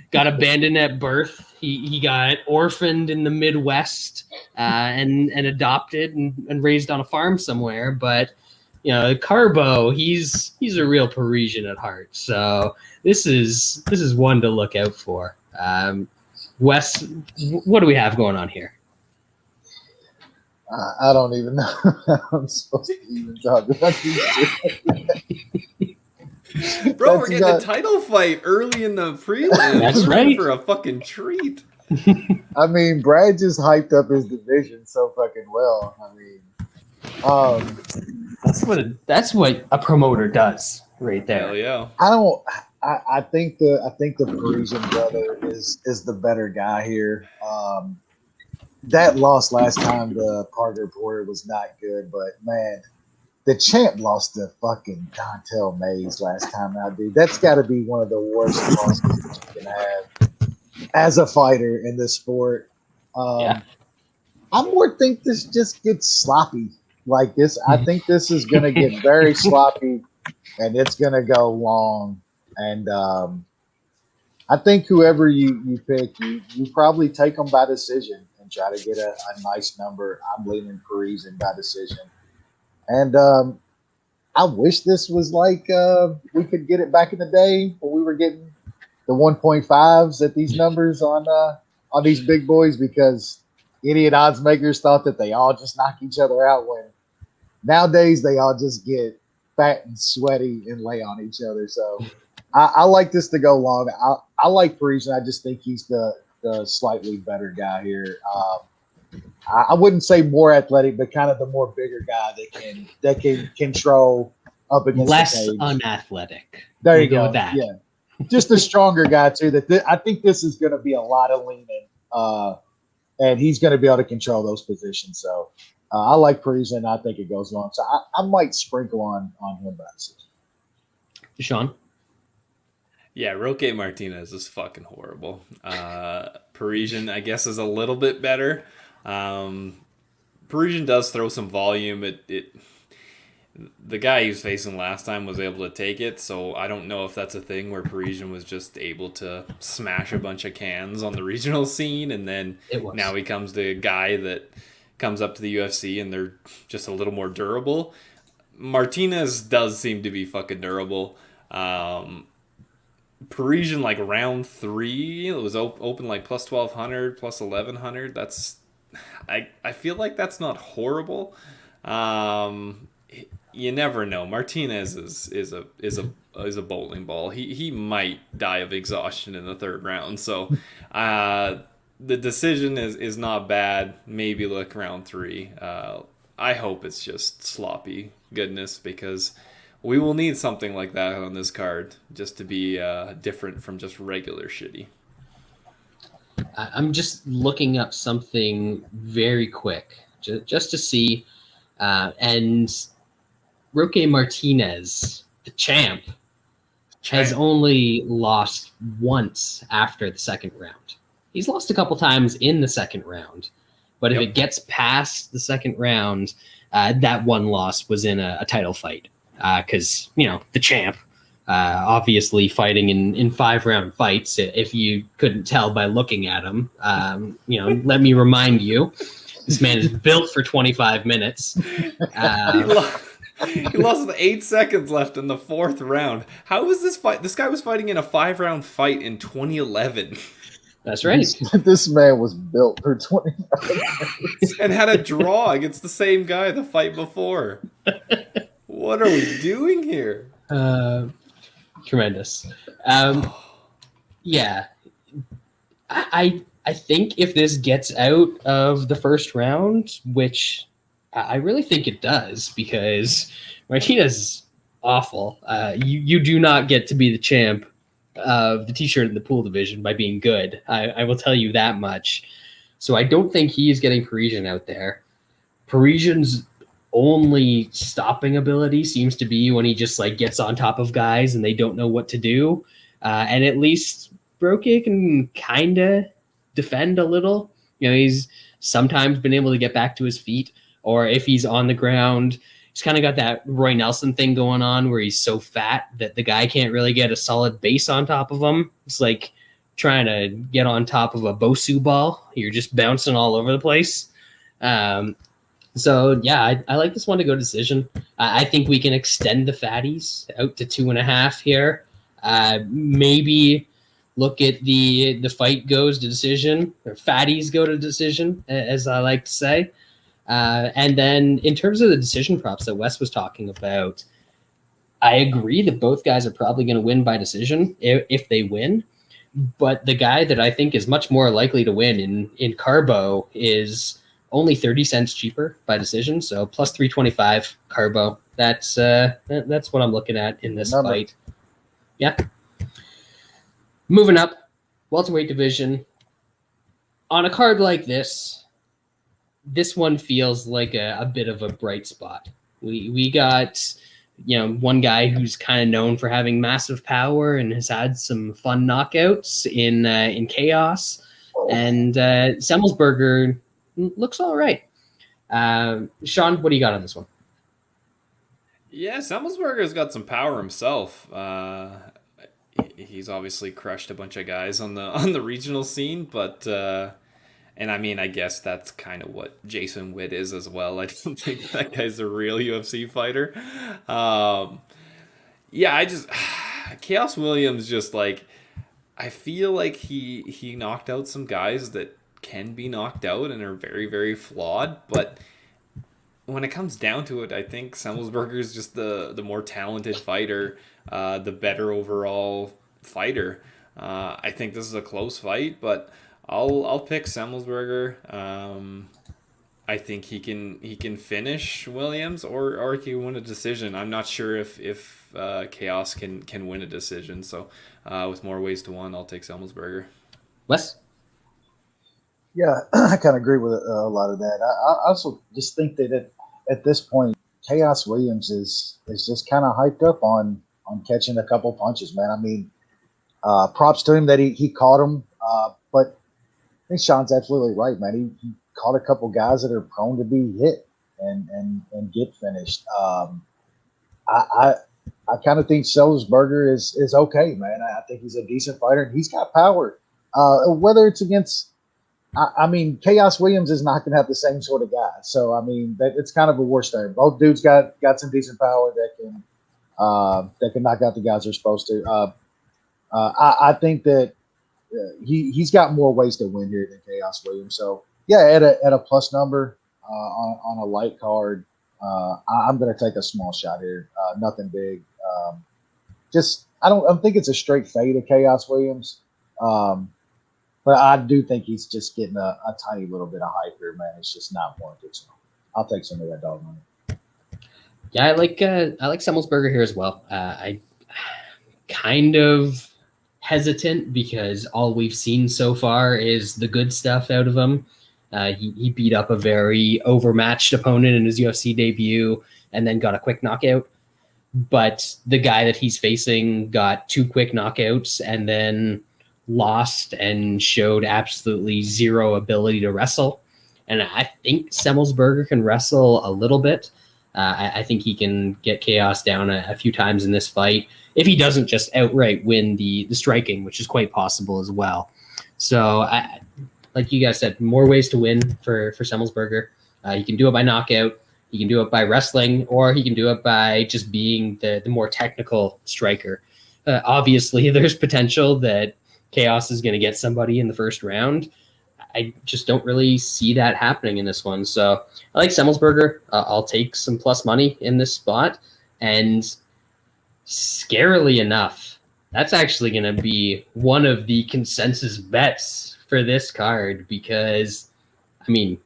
Got abandoned at birth. He got orphaned in the Midwest and adopted and raised on a farm somewhere, but Carbo, he's a real Parisian at heart. So this is one to look out for. Wes, what do we have going on here? I don't even know how I'm supposed to even talk about these. Bro, we're getting a title fight early in the prelims. That's right. For a fucking treat. I mean, Brad just hyped up his division so fucking well. I mean, that's what a promoter does right there. Hell yeah. I think the Parisian brother is the better guy here. That loss last time to Parker Porter was not good, but man, the champ lost to fucking Dontel Mays last time out, dude. That's got to be one of the worst losses that you can have as a fighter in this sport. Yeah. I more think this just gets sloppy like this. I think this is going to get very sloppy, and it's going to go long. And I think whoever you pick, you probably take them by decision and try to get a nice number. I'm leaning Parisian by decision. And I wish this was like we could get it back in the day when we were getting the 1.5s at these numbers on these big boys, because idiot odds makers thought that they all just knock each other out, when nowadays they all just get fat and sweaty and lay on each other. So I like this to go long. I like Parisian. I just think he's the slightly better guy here. I wouldn't say more athletic, but kind of the more bigger guy that can control up against less the cage. Unathletic. There you go. With that. Yeah, just a stronger guy too. I think this is going to be a lot of leaning, and he's going to be able to control those positions. So I like Parisian. I think it goes long. So I might sprinkle on him by decision. Sean. Yeah, Roque Martinez is fucking horrible. Parisian, I guess, is a little bit better. Parisian does throw some volume. The guy he was facing last time was able to take it, so I don't know if that's a thing where Parisian was just able to smash a bunch of cans on the regional scene, and then now he comes to a guy that comes up to the UFC and they're just a little more durable. Martinez does seem to be fucking durable. Parisian, like round 3, it was open like plus 1200, plus 1100. That's I feel like that's not horrible. You never know. Martinez is a bowling ball. He might die of exhaustion in the 3rd round. So the decision is not bad. Maybe look round 3. I hope it's just sloppy goodness, because we will need something like that on this card just to be different from just regular shitty. I'm just looking up something very quick just to see. And Roque Martinez, the champ, has only lost once after the 2nd round. He's lost a couple times in the 2nd round. But if it gets past the 2nd round, that one loss was in a title fight. Because, the champ, obviously fighting in 5-round fights, if you couldn't tell by looking at him. Let me remind you, this man is built for 25 minutes. He lost with 8 seconds left in the 4th round. How was this fight? This guy was fighting in a 5-round fight in 2011. That's right. This man was built for 25 minutes. And had a draw against the same guy the fight before. What are we doing here? Tremendous. Yeah. I think if this gets out of the 1st round, which I really think it does, because Martinez is awful. You do not get to be the champ of the t-shirt in the pool division by being good. I will tell you that much. So I don't think he is getting Parisian out there. Parisian's only stopping ability seems to be when he just gets on top of guys and they don't know what to do. And at least Roque can kind of defend a little. He's sometimes been able to get back to his feet, or if he's on the ground, he's kind of got that Roy Nelson thing going on where he's so fat that the guy can't really get a solid base on top of him. It's like trying to get on top of a Bosu ball. You're just bouncing all over the place. So, yeah, I like this one to go decision. I think we can extend the fatties out to 2.5 here. Maybe look at the fight goes to decision, or fatties go to decision, as I like to say. And then in terms of the decision props that Wes was talking about, I agree that both guys are probably going to win by decision if they win. But the guy that I think is much more likely to win in Carbo is only 30 cents cheaper by decision. So plus 325 Carbo. That's what I'm looking at in this fight. Yeah. Moving up, welterweight division. On a card like this one feels like a bit of a bright spot. We got one guy who's kind of known for having massive power and has had some fun knockouts in Chaos, and Semelsberger looks all right. Sean, what do you got on this one? Yeah, Semelsberger's got some power himself. He's obviously crushed a bunch of guys on the regional scene, but and I mean, I guess that's kind of what Jason Witt is as well. I don't think that guy's a real UFC fighter. Yeah, Chaos Williams just like, I feel like he knocked out some guys that can be knocked out and are very, very flawed, but when it comes down to it, I think Semelsberger is just the more talented fighter, the better overall fighter. I think this is a close fight, but I'll pick Semelsberger. I think he can finish Williams or he can win a decision. I'm not sure if Chaos can win a decision. So with more ways to one, I'll take Semelsberger. Wes? Yeah, I kind of agree with a lot of that. I also just think that at this point, Chaos Williams is just kind of hyped up on catching a couple punches, man. I mean, props to him that he caught him, but I think Sean's absolutely right, man. He caught a couple guys that are prone to be hit and get finished. I kind of think Semelsberger is okay, man. I think he's a decent fighter and he's got power. Whether it's against I mean, Chaos Williams is not going to have the same sort of guy. So, I mean, it's kind of a worse thing. Both dudes got some decent power that can knock out the guys they're supposed to. I think that he's got more ways to win here than Chaos Williams. So, yeah, at a plus number on a light card, I'm going to take a small shot here. Nothing big. I don't think it's a straight fade of Chaos Williams. But I do think he's just getting a tiny little bit of hype here, man. It's just not warranted. So I'll take some of that dog money. Yeah, I like Semelsberger here as well. I kind of hesitant because all we've seen so far is the good stuff out of him. He beat up a very overmatched opponent in his UFC debut and then got a quick knockout. But the guy that he's facing got 2 quick knockouts and then lost and showed absolutely zero ability to wrestle. And I think Semelsberger can wrestle a little bit. I think he can get Chaos down a few times in this fight if he doesn't just outright win the striking, which is quite possible as well. So, like you guys said, more ways to win for Semelsberger. He can do it by knockout. He can do it by wrestling, or he can do it by just being the more technical striker. Obviously, there's potential that Chaos is going to get somebody in the first round. I just don't really see that happening in this one. So I like Semelsberger. I'll take some plus money in this spot. And scarily enough, that's actually going to be one of the consensus bets for this card because, I mean,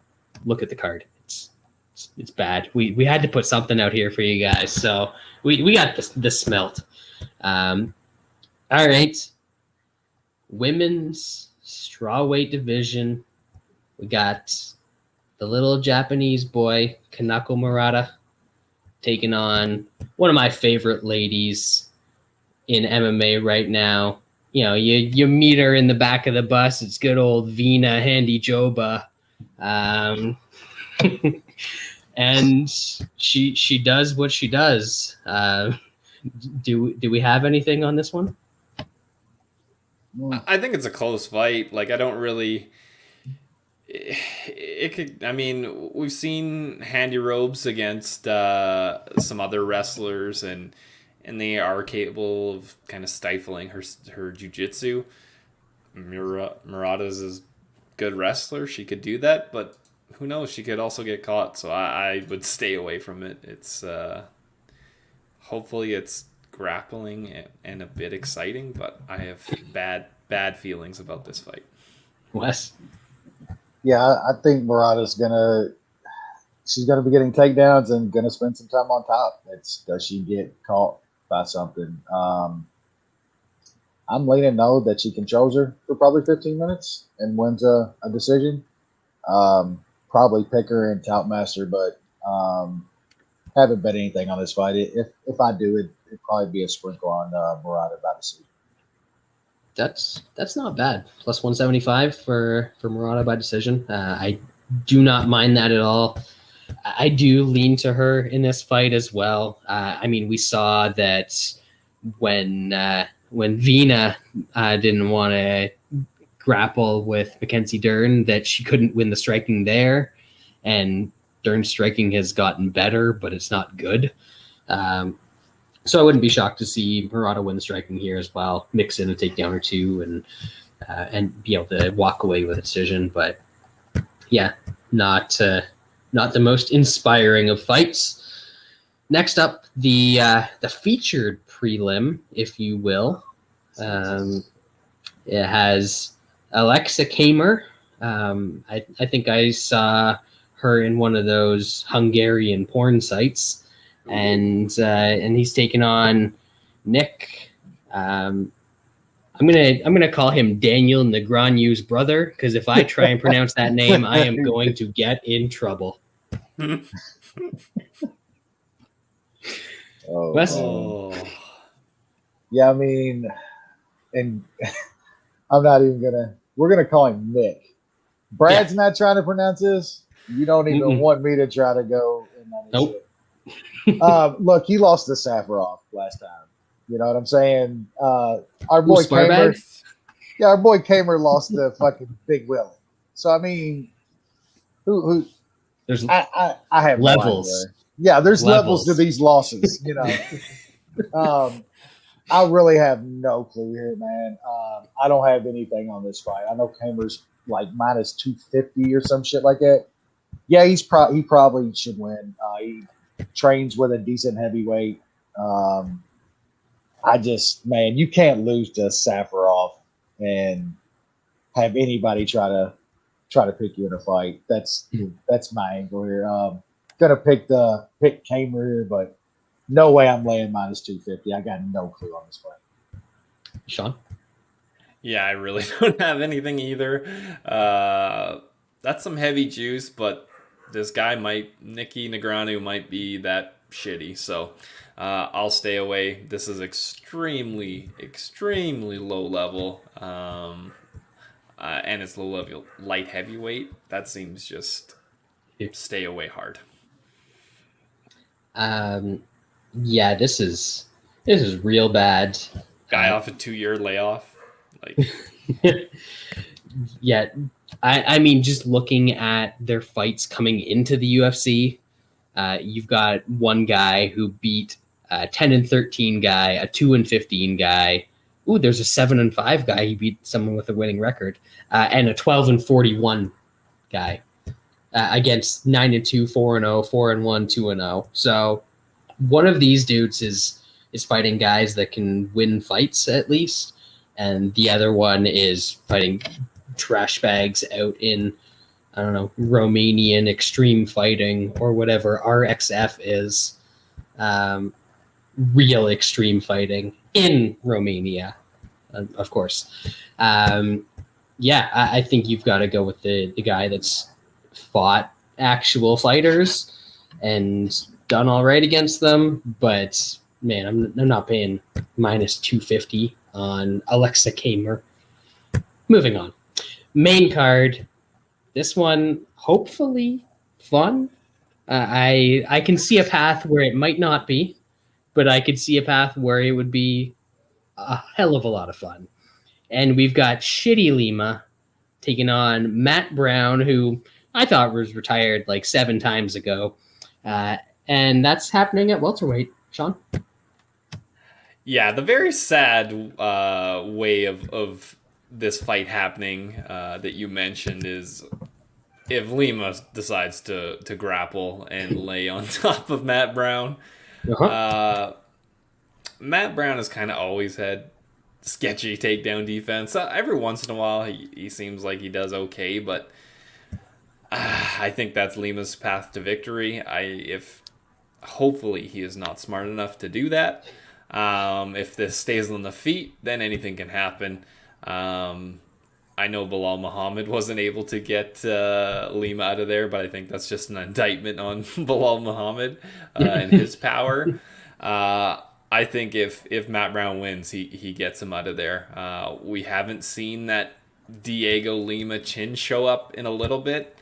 look at the card. It's bad. We had to put something out here for you guys. So we got the smelt. All right. Women's strawweight division. We got the little Japanese boy, Kanako Murata, taking on one of my favorite ladies in MMA right now. You know, you meet her in the back of the bus. It's good old Vina Jandiroba. And she does what she does. Do we have anything on this one? I think it's a close fight. Like, I don't really. It could. I mean, we've seen Jandirobas against some other wrestlers, and they are capable of kind of stifling her jiu-jitsu. Murata's a good wrestler. She could do that, but who knows? She could also get caught. So I would stay away from it. It's hopefully it's grappling and a bit exciting, but I have bad feelings about this fight. Wes? Yeah, I think Murata's she's gonna be getting takedowns and gonna spend some time on top. Does she get caught by something? I'm leaning no that she controls her for probably 15 minutes and wins a decision. Probably pick her and Toutmaster, but haven't bet anything on this fight. If I do, it'd probably be a sprinkle on Murata by decision. That's not bad. Plus 175 for Murata by decision. I do not mind that at all. I do lean to her in this fight as well. I mean, we saw that when Vina didn't want to grapple with Mackenzie Dern, that she couldn't win the striking there, and Dern's striking has gotten better, but it's not good. So I wouldn't be shocked to see Murata win the striking here as well, mix in a takedown or two, and be able to walk away with a decision. But yeah, not the most inspiring of fights. Next up, the featured prelim, if you will. It has Alexa Camur. I think I saw her in one of those Hungarian porn sites, and he's taking on Nick. I'm gonna call him Daniel Negreanu's brother, because if I try and pronounce that name, I am going to get in trouble. Yeah, I mean, and I'm not even we're gonna call him Nick. Brad's not trying to pronounce this. You don't even want me to try to go. Nope. Look, he lost to Safarov last time. You know what I'm saying? Our boy Camur. Yeah, our boy Camur lost to fucking Big Willie. So I mean, who? There's I have levels. Yeah, there's levels to these losses. You know. I really have no clue here, man. I don't have anything on this fight. I know Camur's like minus 250 or some shit like that. Yeah, he probably should win. He trains with a decent heavyweight. Man, you can't lose to Safarov and have anybody try to pick you in a fight. That's my angle here. Gonna pick Camur here, but no way I'm laying minus 250. I got no clue on this fight. Sean? Yeah, I really don't have anything either. That's some heavy juice, but this guy Nicky Negreanu might be that shitty. So I'll stay away. This is extremely, extremely low level. And it's low level light heavyweight. That seems just stay away hard. Yeah, this is real bad. Guy off a 2-year layoff. Like, yeah, I mean, just looking at their fights coming into the UFC, you've got one guy who beat a 10-13 guy, a 2-15 guy. Ooh, there's a 7-5 guy. He beat someone with a winning record, and a 12-41 guy against 9-2, 4-0, 4-1, 2-0. So one of these dudes is fighting guys that can win fights at least, and the other one is fighting trash bags out in, I don't know, Romanian extreme fighting or whatever RXF is, real extreme fighting in Romania, of course. Yeah, I think you've got to go with the guy that's fought actual fighters and done all right against them, but man, I'm not paying minus 250 on Alexa Camur. Moving on. Main card. This one, hopefully fun. I can see a path where it might not be, but I could see a path where it would be a hell of a lot of fun. And we've got Shitty Lima taking on Matt Brown, who I thought was retired like 7 times ago. And that's happening at welterweight. Sean? Yeah, the very sad way of this fight happening that you mentioned is if Lima decides to grapple and lay on top of Matt Brown. Matt Brown has kind of always had sketchy takedown defense. Every once in a while, he seems like he does okay, but I think that's Lima's path to victory. If hopefully he is not smart enough to do that. If this stays on the feet, then anything can happen. I know Bilal Muhammad wasn't able to get Lima out of there, but I think that's just an indictment on Bilal Muhammad and his power. I think if Matt Brown wins, he gets him out of there. We haven't seen that Diego Lima chin show up in a little bit.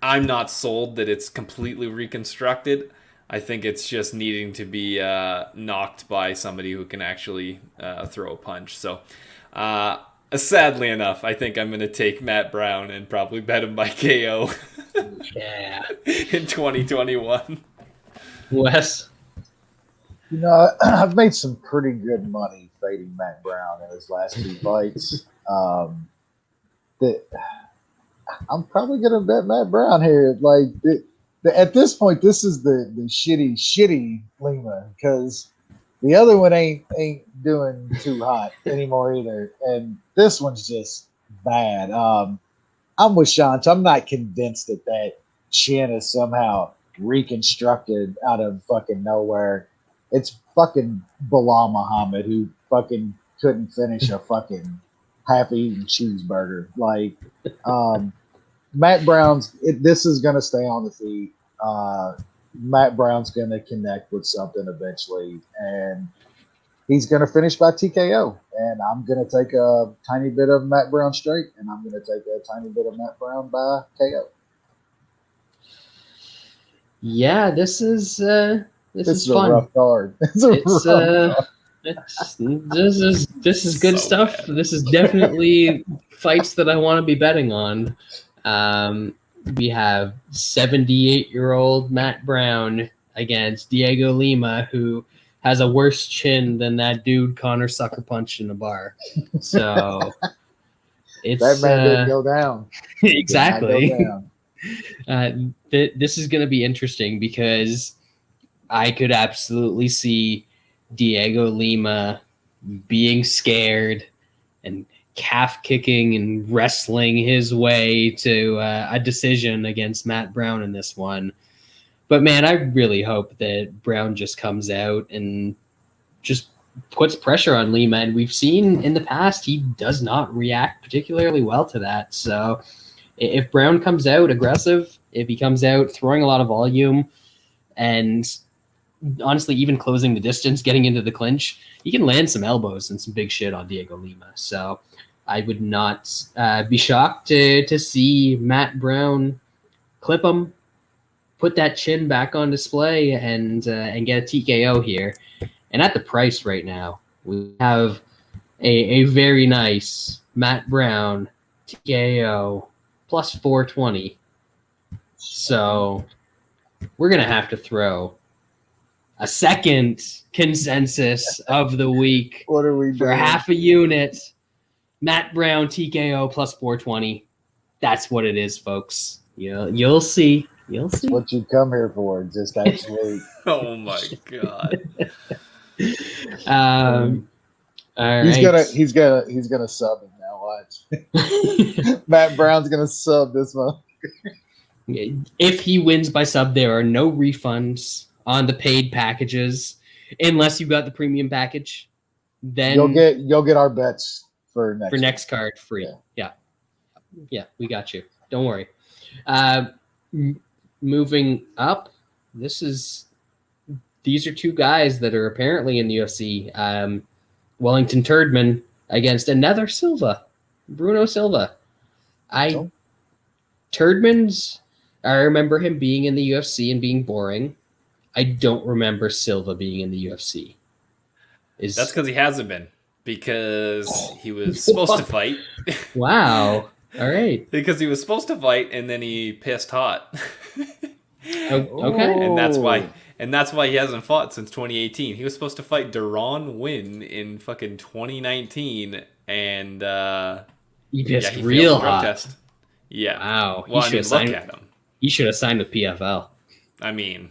I'm not sold that it's completely reconstructed. I think it's just needing to be knocked by somebody who can actually throw a punch. So, sadly enough, I think I'm going to take Matt Brown and probably bet him by KO. Yeah. In 2021. Wes? I've made some pretty good money fading Matt Brown in his last 2 fights. I'm probably gonna bet Matt Brown here. Like at this point, this is the shitty Lima, because the other one ain't doing too hot anymore either, and this one's just bad. I'm with Sean. I'm not convinced that chin is somehow reconstructed out of fucking nowhere. It's fucking Bilal Muhammad, who fucking couldn't finish a fucking half-eaten cheeseburger. Like, Matt Brown's, this is going to stay on the feet. Matt Brown's going to connect with something eventually, and he's going to finish by TKO. And I'm going to take a tiny bit of Matt Brown straight, and I'm going to take a tiny bit of Matt Brown by KO. Yeah, this is fun. A rough card. This is good So stuff. bad. This is definitely fights that I want to be betting on. We have 78-year-old Matt Brown against Diego Lima, who has a worse chin than that dude Connor sucker punched in a bar. So it's that man didn't go down. Exactly. Did not go down. This is going to be interesting because I could absolutely see Diego Lima being scared and calf kicking and wrestling his way to a decision against Matt Brown in this one. But man, I really hope that Brown just comes out and just puts pressure on Lima. And we've seen in the past, he does not react particularly well to that. So if Brown comes out aggressive, if he comes out throwing a lot of volume and honestly even closing the distance, getting into the clinch, he can land some elbows and some big shit on Diego Lima. So I would not be shocked to see Matt Brown clip him, put that chin back on display, and get a TKO here. And at the price right now, we have a very nice Matt Brown TKO plus 420. So we're going to have to throw a second consensus of the week. What are we doing? For half a unit, Matt Brown TKO plus 420. That's what it is, folks. You'll see. You'll see. What you come here for? Just actually. Oh my god. All He's right. gonna sub it now. Watch. Matt Brown's gonna sub this one. If he wins by sub, there are no refunds on the paid packages unless you got the premium package. Then you'll get our bets for next card free. Yeah, we got you. Don't worry. Moving up, these are 2 guys that are apparently in the UFC. Wellington Turman against another Silva, Bruno Silva. Turdman's, I remember him being in the UFC and being boring. I don't remember Silva being in the UFC. That's because he hasn't been. Because he was supposed to fight. Wow. All right. Because he was supposed to fight and then he pissed hot. Okay. And that's why he hasn't fought since 2018. He was supposed to fight Deron Wynn in fucking 2019 and he pissed he real failed the drug hot. Test. Yeah. Wow. Well, look at him. He should have signed with PFL. I mean,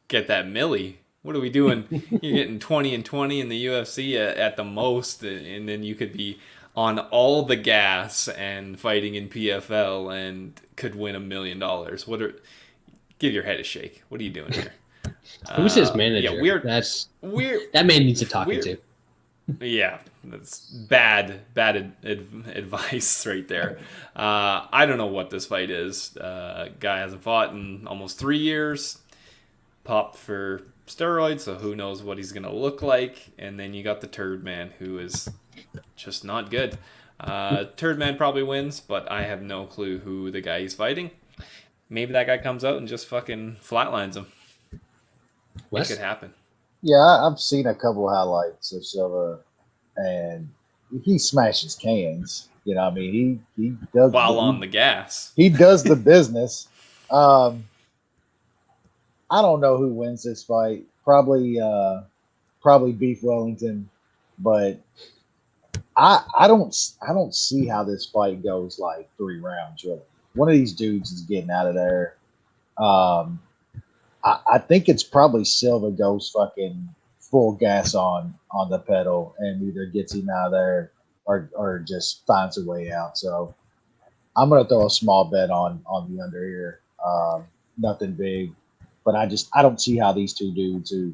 get that milli. What are we doing? You're getting 20 and 20 in the UFC at the most, and then you could be on all the gas and fighting in PFL and could win $1 million. Give your head a shake. What are you doing here? Who's his manager? Yeah, that man needs to talk to. Yeah, that's bad advice right there. I don't know what this fight is. Guy hasn't fought in almost 3 years. Popped for steroids, so who knows what he's gonna look like. And then you got the Turd Man, who is just not good. Turd Man probably wins, but I have no clue who the guy he's fighting. maybe that guy comes out and just fucking flatlines him. Wes? It could happen. Yeah, I've seen a couple highlights of Silva, and he smashes cans. You know, I mean, he does on the gas. He does the business. I don't know who wins this fight. Probably Beef Wellington, but I don't see how this fight goes like 3 rounds. Really, one of these dudes is getting out of there. I think it's probably Silva goes fucking full gas on the pedal and either gets him out of there or just finds a way out. So I'm gonna throw a small bet on the under here. Nothing big, but I don't see how these two dudes who,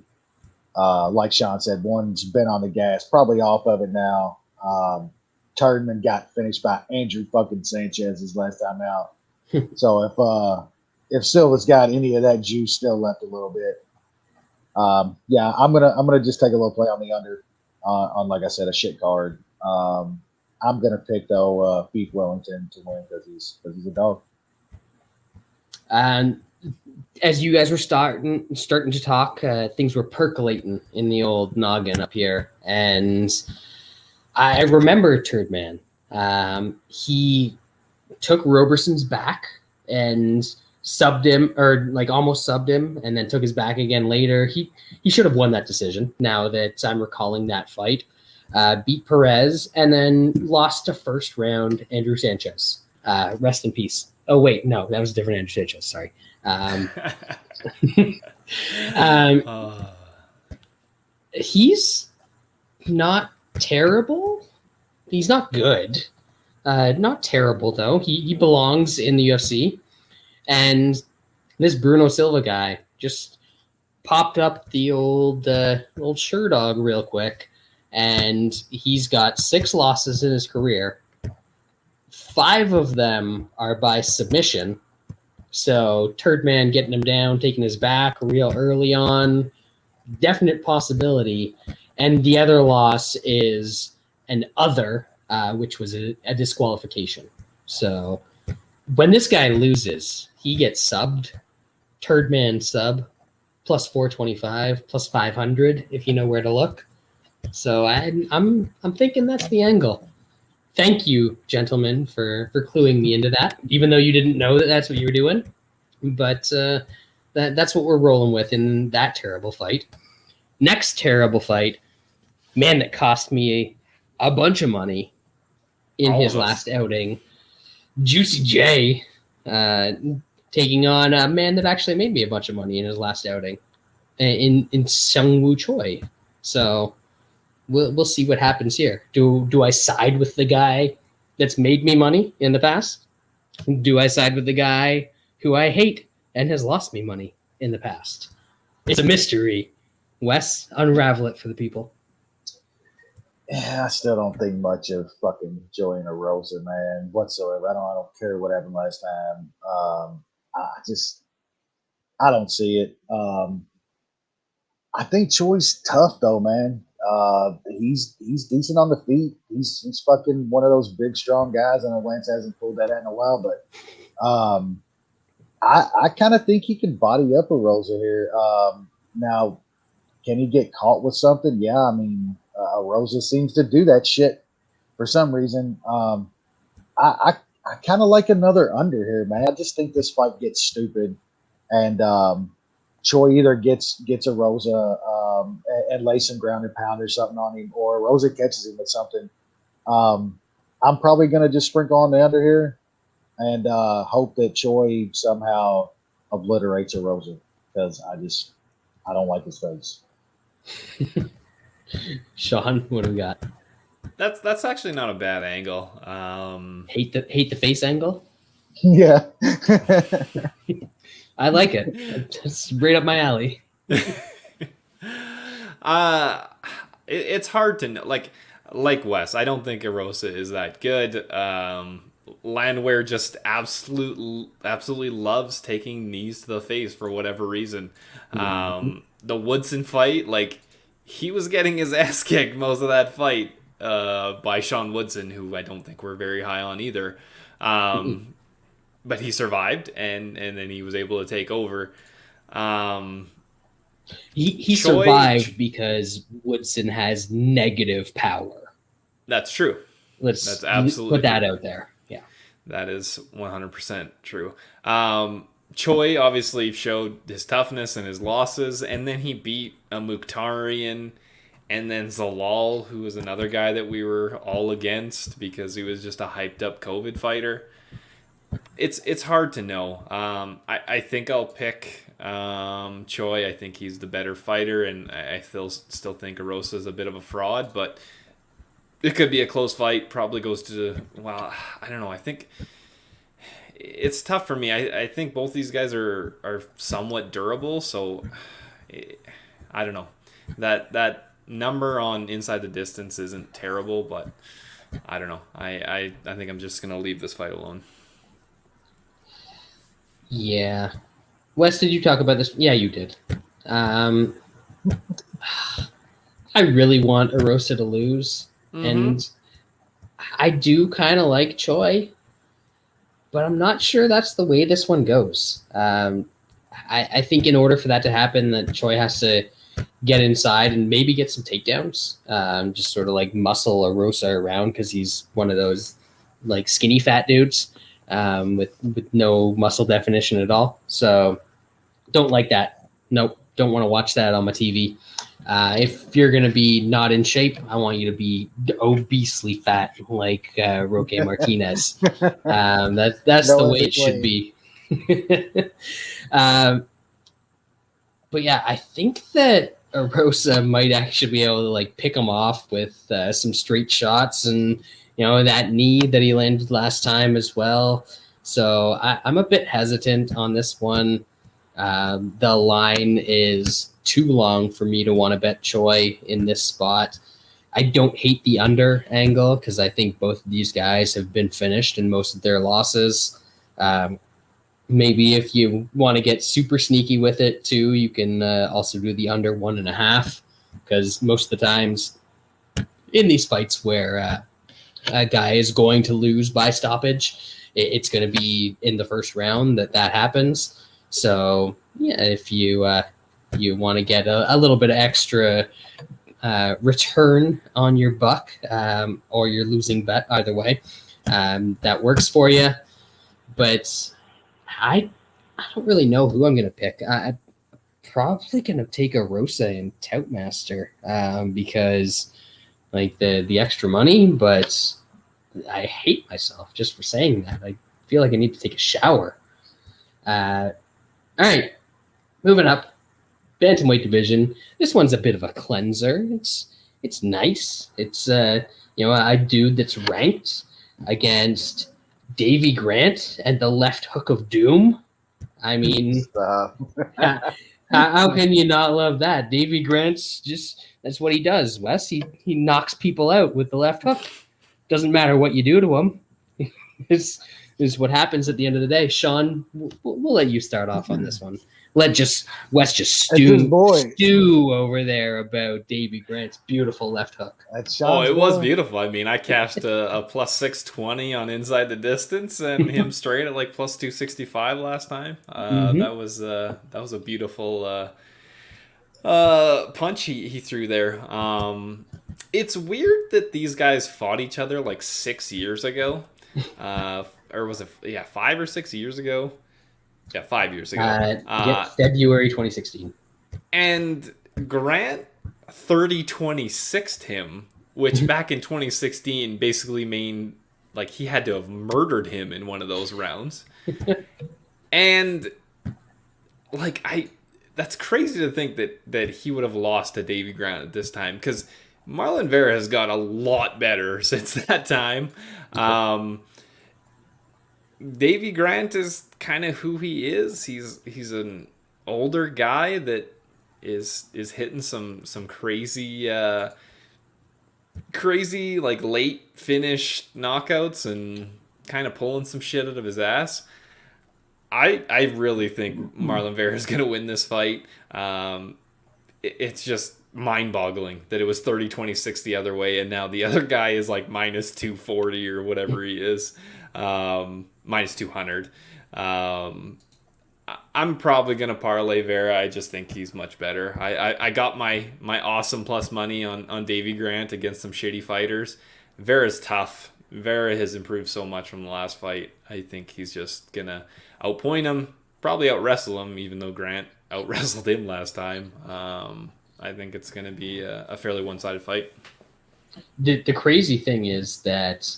like Sean said, one's been on the gas, probably off of it now. Turman got finished by Andrew fucking Sanchez his last time out. So if Silva's got any of that juice still left a little bit, yeah, I'm gonna just take a little play on the under on like I said, a shit card. I'm gonna pick though Beef Wellington to win because he's a dog. And as you guys were starting to talk, things were percolating in the old noggin up here, and I remember Turman. He took Roberson's back and subbed him, or like almost subbed him, and then took his back again later. He should have won that decision. Now that I'm recalling that fight, beat Perez and then lost to first round Andrew Sanchez. Rest in peace. Oh wait, no, that was a different Andrew Sanchez. Sorry. He's not terrible. He's not good. Not terrible though. He belongs in the UFC. And this Bruno Silva guy just popped up the old Sherdog real quick, and he's got 6 losses in his career. 5 of them are by submission. So Turman getting him down, taking his back real early on, definite possibility. And the other loss is an other, which was a disqualification. So when this guy loses, he gets subbed, Turman sub, plus 425, plus 500, if you know where to look. So I'm thinking that's the angle. Thank you, gentlemen, for cluing me into that, even though you didn't know that that's what you were doing. But that's what we're rolling with in that terrible fight. Next terrible fight, man, that cost me a bunch of money in his last outing. Juicy J taking on a man that actually made me a bunch of money in his last outing in Seungwoo Choi. So we'll see what happens here. Do I side with the guy that's made me money in the past? Do I side with the guy who I hate and has lost me money in the past? It's a mystery. Wes, unravel it for the people. Yeah, I still don't think much of fucking Joey and Erosa, man, whatsoever. I don't care what happened last time. I don't see it. I think Choi's tough though, man. He's decent on the feet. He's fucking one of those big, strong guys. I know Lance hasn't pulled that out in a while, but I kind of think he can body up Erosa here. Now, can he get caught with something? Yeah, I mean, Erosa seems to do that shit for some reason. I kind of like another under here, man. I just think this fight gets stupid, and Choi either gets Erosa and lays some ground and pound or something on him, or Erosa catches him with something. I'm probably going to just sprinkle on the under here and hope that Choi somehow obliterates Erosa, because I don't like his face. Sean, what do we got? That's actually not a bad angle. Hate the face angle? Yeah. I like it. It's right up my alley. It's hard to know. Like Wes, I don't think Erosa is that good. Landwehr just absolutely loves taking knees to the face for whatever reason. The Woodson fight, he was getting his ass kicked most of that fight by Sean Woodson, who I don't think we're very high on either. but he survived, and then he was able to take over. He Choi, survived because Woodson has negative power. That's true. That's absolutely put that true. out there. Yeah, that is 100% true. Choi obviously showed his toughness and his losses, and then he beat a Mukhtarian, and then Zalal, who was another guy that we were all against because he was just a hyped up COVID fighter. It's hard to know. I think I'll pick Choi. I think he's the better fighter, and I still think Erosa is a bit of a fraud, but it could be a close fight. Probably goes to, well, I don't know. I think it's tough for me. I think both these guys are somewhat durable, so I don't know. That number on inside the distance isn't terrible, but I don't know. I think I'm just gonna leave this fight alone. Yeah. Wes, did you talk about this? Yeah, you did. I really want Erosa to lose, and I do kind of like Choi, but I'm not sure that's the way this one goes. I think in order for that to happen, that Choi has to get inside and maybe get some takedowns, just sort of like muscle Erosa around because he's one of those like skinny fat dudes with no muscle definition at all. So don't like that. Nope, don't want to watch that on my TV. If you're going to be not in shape, I want you to be obesely fat like Roque Martinez. That's no the way it should be. But yeah, I think that Erosa might actually be able to like pick him off with some straight shots and, you know, that knee that he landed last time as well. So I'm a bit hesitant on this one. The line is too long for me to want to bet Choi in this spot. I don't hate the under angle because I think both of these guys have been finished in most of their losses. Maybe if you want to get super sneaky with it too, you can also do the under 1.5 because most of the times in these fights where a guy is going to lose by stoppage, it's going to be in the first round that happens. So yeah, if you want to get a little bit of extra return on your buck or your losing bet, either way, that works for you. But I don't really know who I'm going to pick. I'm probably going to take Erosa and Toutmaster because like the extra money, but I hate myself just for saying that. I feel like I need to take a shower. All right, moving up, bantamweight division. This one's a bit of a cleanser. It's nice. It's a dude that's ranked against Davy Grant and the left hook of doom. I mean, how can you not love that? Davy Grant's that's what he does, Wes. He knocks people out with the left hook. Doesn't matter what you do to him. Is what happens at the end of the day. Sean, we'll let you start off on this one. Wes stew over there about Davy Grant's beautiful left hook. It was beautiful. I mean, I cashed a plus 620 on inside the distance and him straight at like plus 265 last time. That was a beautiful punch he threw there. It's weird that these guys fought each other like 6 years ago. Or was it 5 or 6 years ago? Yeah, 5 years ago. February 2016. And Grant 30-26'd him, which back in 2016 basically mean like he had to have murdered him in one of those rounds. And like that's crazy to think that he would have lost to Davy Grant at this time because Marlon Vera has got a lot better since that time. Davy Grant is kind of who he is. He's an older guy that is hitting some crazy like late finish knockouts and kind of pulling some shit out of his ass. I really think Marlon Vera is going to win this fight. It's just mind-boggling that it was 30-26 the other way, and now the other guy is like minus 240 or whatever he is, minus 200. I'm probably gonna parlay Vera. I just think he's much better. I got my awesome plus money on Davy Grant against some shitty fighters. Vera's tough. Vera has improved so much from the last fight. I think he's just gonna outpoint him, probably out-wrestle him, even though Grant out-wrestled him last time. I think it's going to be a fairly one-sided fight. The crazy thing is that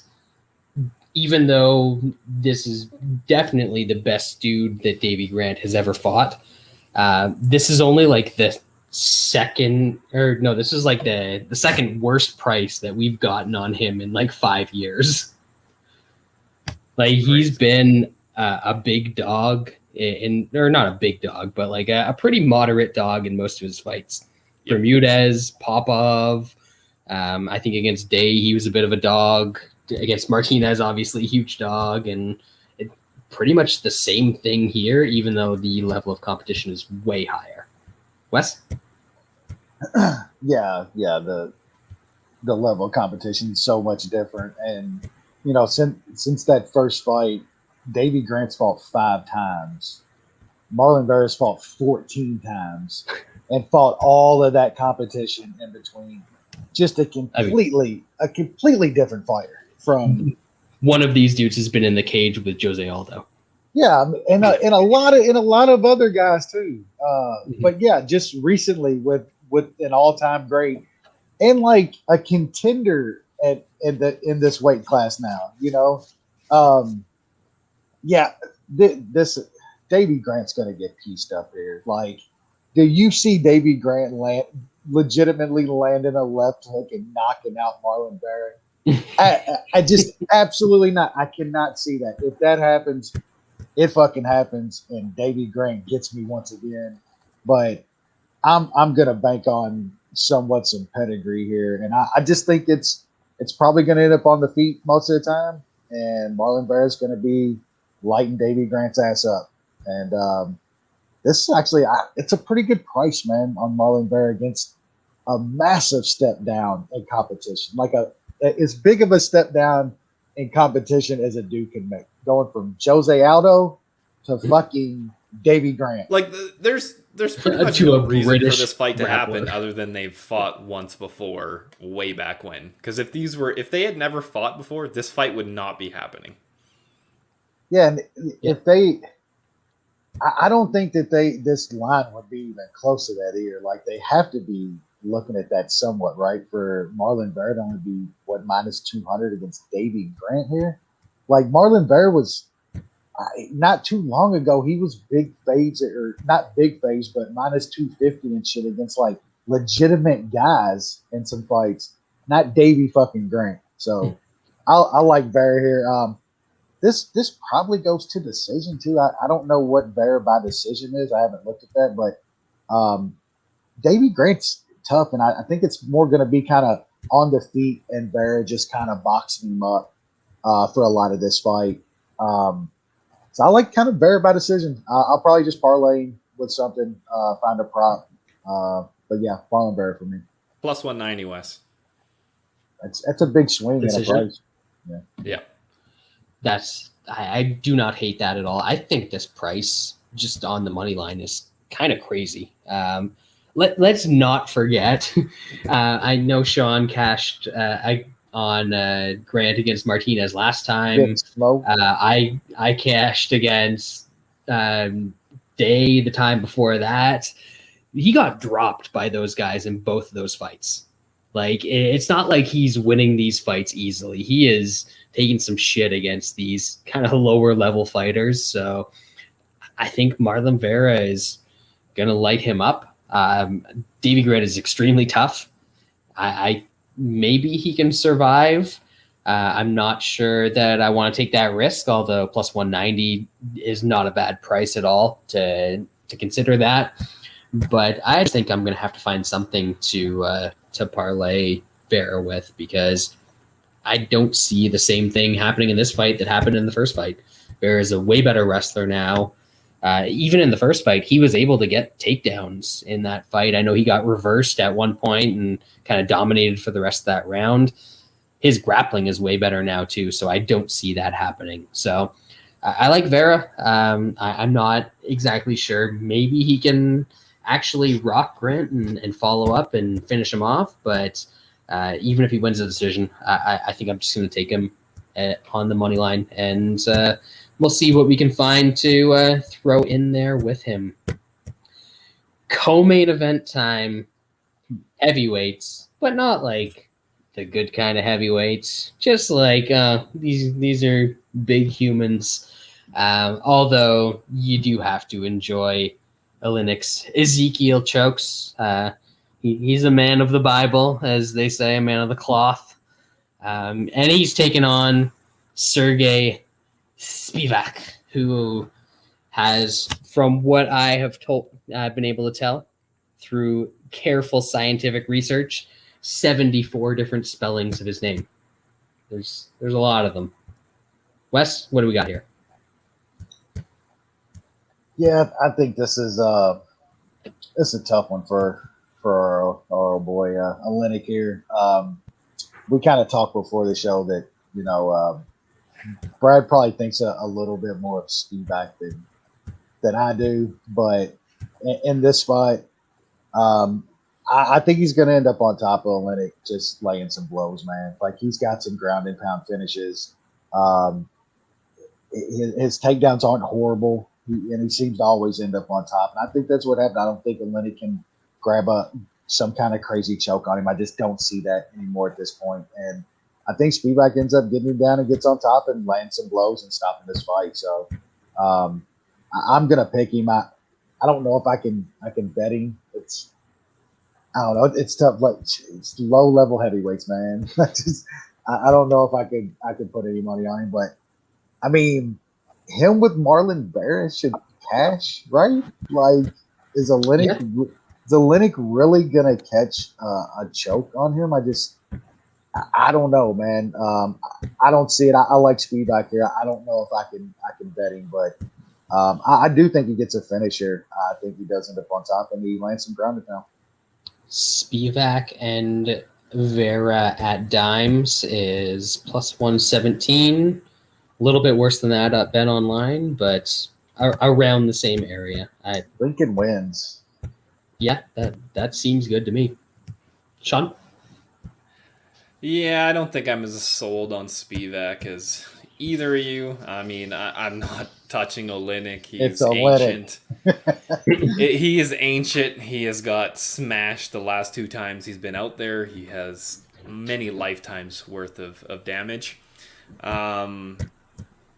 even though this is definitely the best dude that Davy Grant has ever fought, this is only like the second worst price that we've gotten on him in like 5 years. Like he's been a big dog or not a big dog, but like a pretty moderate dog in most of his fights. Yep. Bermudez, Popov, I think against Day he was a bit of a dog. Against Martinez, obviously huge dog, and pretty much the same thing here, even though the level of competition is way higher. Wes? Yeah, the level of competition is so much different, and since that first fight, Davy Grant's fought 5 times. Marlon Vera's fought 14 times. And fought all of that competition in between. Just a completely different fighter from one of these dudes has been in the cage with Jose Aldo. Yeah, and a lot of other guys too. But yeah, just recently with an all-time great and like a contender in this weight class now. This Davy Grant's gonna get pieced up here. Like, do you see Davy Grant legitimately landing a left hook and knocking out Marlon Vera? I just absolutely not. I cannot see that. If that happens, it fucking happens, and Davy Grant gets me once again. But I'm gonna bank on some pedigree here, and I just think it's probably gonna end up on the feet most of the time, and Marlon Vera's gonna be lighting Davy Grant's ass up, and this is actually it's a pretty good price, man, on Marlon Vera against a massive step down in competition, like as big of a step down in competition as a dude can make, going from Jose Aldo to fucking Davy Grant. Like there's pretty much no reason for this fight to happen other than they've fought once before, way back when. Because if they had never fought before, this fight would not be happening. Yeah, and if they, I don't think that this line would be even close to that either. Like, they have to be looking at that somewhat, right? For Marlon Vera to only be minus 200 against Davy Grant here. Like, Marlon Vera was not too long ago, he was big phase, or not big phase, but minus 250 and shit against like legitimate guys in some fights, not Davy fucking Grant. So I like Vera here. This probably goes to decision too. I don't know what Vera by decision is. I haven't looked at that, but Davy Grant's tough, and I think it's more going to be kind of on the feet, and Vera just kind of boxing him up for a lot of this fight. So I like kind of Vera by decision. I'll probably just parlay with something, find a prop. But yeah, Marlon Vera for me. Plus 190, Wes. That's a big swing in a price. Yeah. I do not hate that at all. I think this price just on the money line is kind of crazy. Let's not forget. I know Sean cashed on Grant against Martinez last time. I cashed against Day the time before that. He got dropped by those guys in both of those fights. Like, it's not like he's winning these fights easily. He is taking some shit against these kind of lower level fighters. So I think Marlon Vera is going to light him up. Davy Grant is extremely tough. I maybe he can survive. I'm not sure that I want to take that risk, although plus 190 is not a bad price at all to consider that. But I think I'm going to have to find something to parlay Vera with, because I don't see the same thing happening in this fight that happened in the first fight. Vera is a way better wrestler now. even in the first fight, he was able to get takedowns in that fight. I know he got reversed at one point and kind of dominated for the rest of that round. His grappling is way better now too, so I don't see that happening. So I like Vera. I'm not exactly sure. Maybe he can actually rock Grant and follow up and finish him off, but even if he wins the decision, I think I'm just going to take him on the money line, and we'll see what we can find to throw in there with him. Co-main event time, heavyweights, but not like the good kind of heavyweights. Just like these are big humans. Although you do have to enjoy Oleinik's Ezekiel chokes. He's a man of the Bible, as they say, a man of the cloth. And he's taken on Sergey Spivak, who has, from what I have been able to tell through careful scientific research, 74 different spellings of his name. There's a lot of them. Wes, what do we got here? Yeah, I think this is a tough one for our boy Oleinik here. We kind of talked before the show that Brad probably thinks a little bit more of Spivak than I do, but in this fight, I think he's going to end up on top of Oleinik, just laying some blows, man. Like, he's got some ground and pound finishes. His takedowns aren't horrible, and he seems to always end up on top. And I think that's what happened. I don't think Oleinik can grab some kind of crazy choke on him. I just don't see that anymore at this point. And I think Spivak ends up getting him down and gets on top and lands some blows and stopping this fight. So I'm going to pick him. I don't know if I can bet him. I don't know. It's tough. Like, it's low level heavyweights, man. I don't know if I could put any money on him, but I mean, him with Marlon Vera should cash, right? Like, is Oleinik really gonna catch a choke on him? I don't know, man. I don't see it. I like Spivak here. I don't know if I can bet him, but I do think he gets a finisher. I think he does end up on top, and he lands some ground and pound. Spivak and Vera at dimes is plus 117. A little bit worse than that at Bet Online, but around the same area. Lincoln wins. Yeah, that seems good to me. Sean? Yeah, I don't think I'm as sold on Spivak as either of you. I mean, I'm not touching Oleinik. He's ancient. He is ancient. He has got smashed the last 2 times he's been out there. He has many lifetimes worth of damage.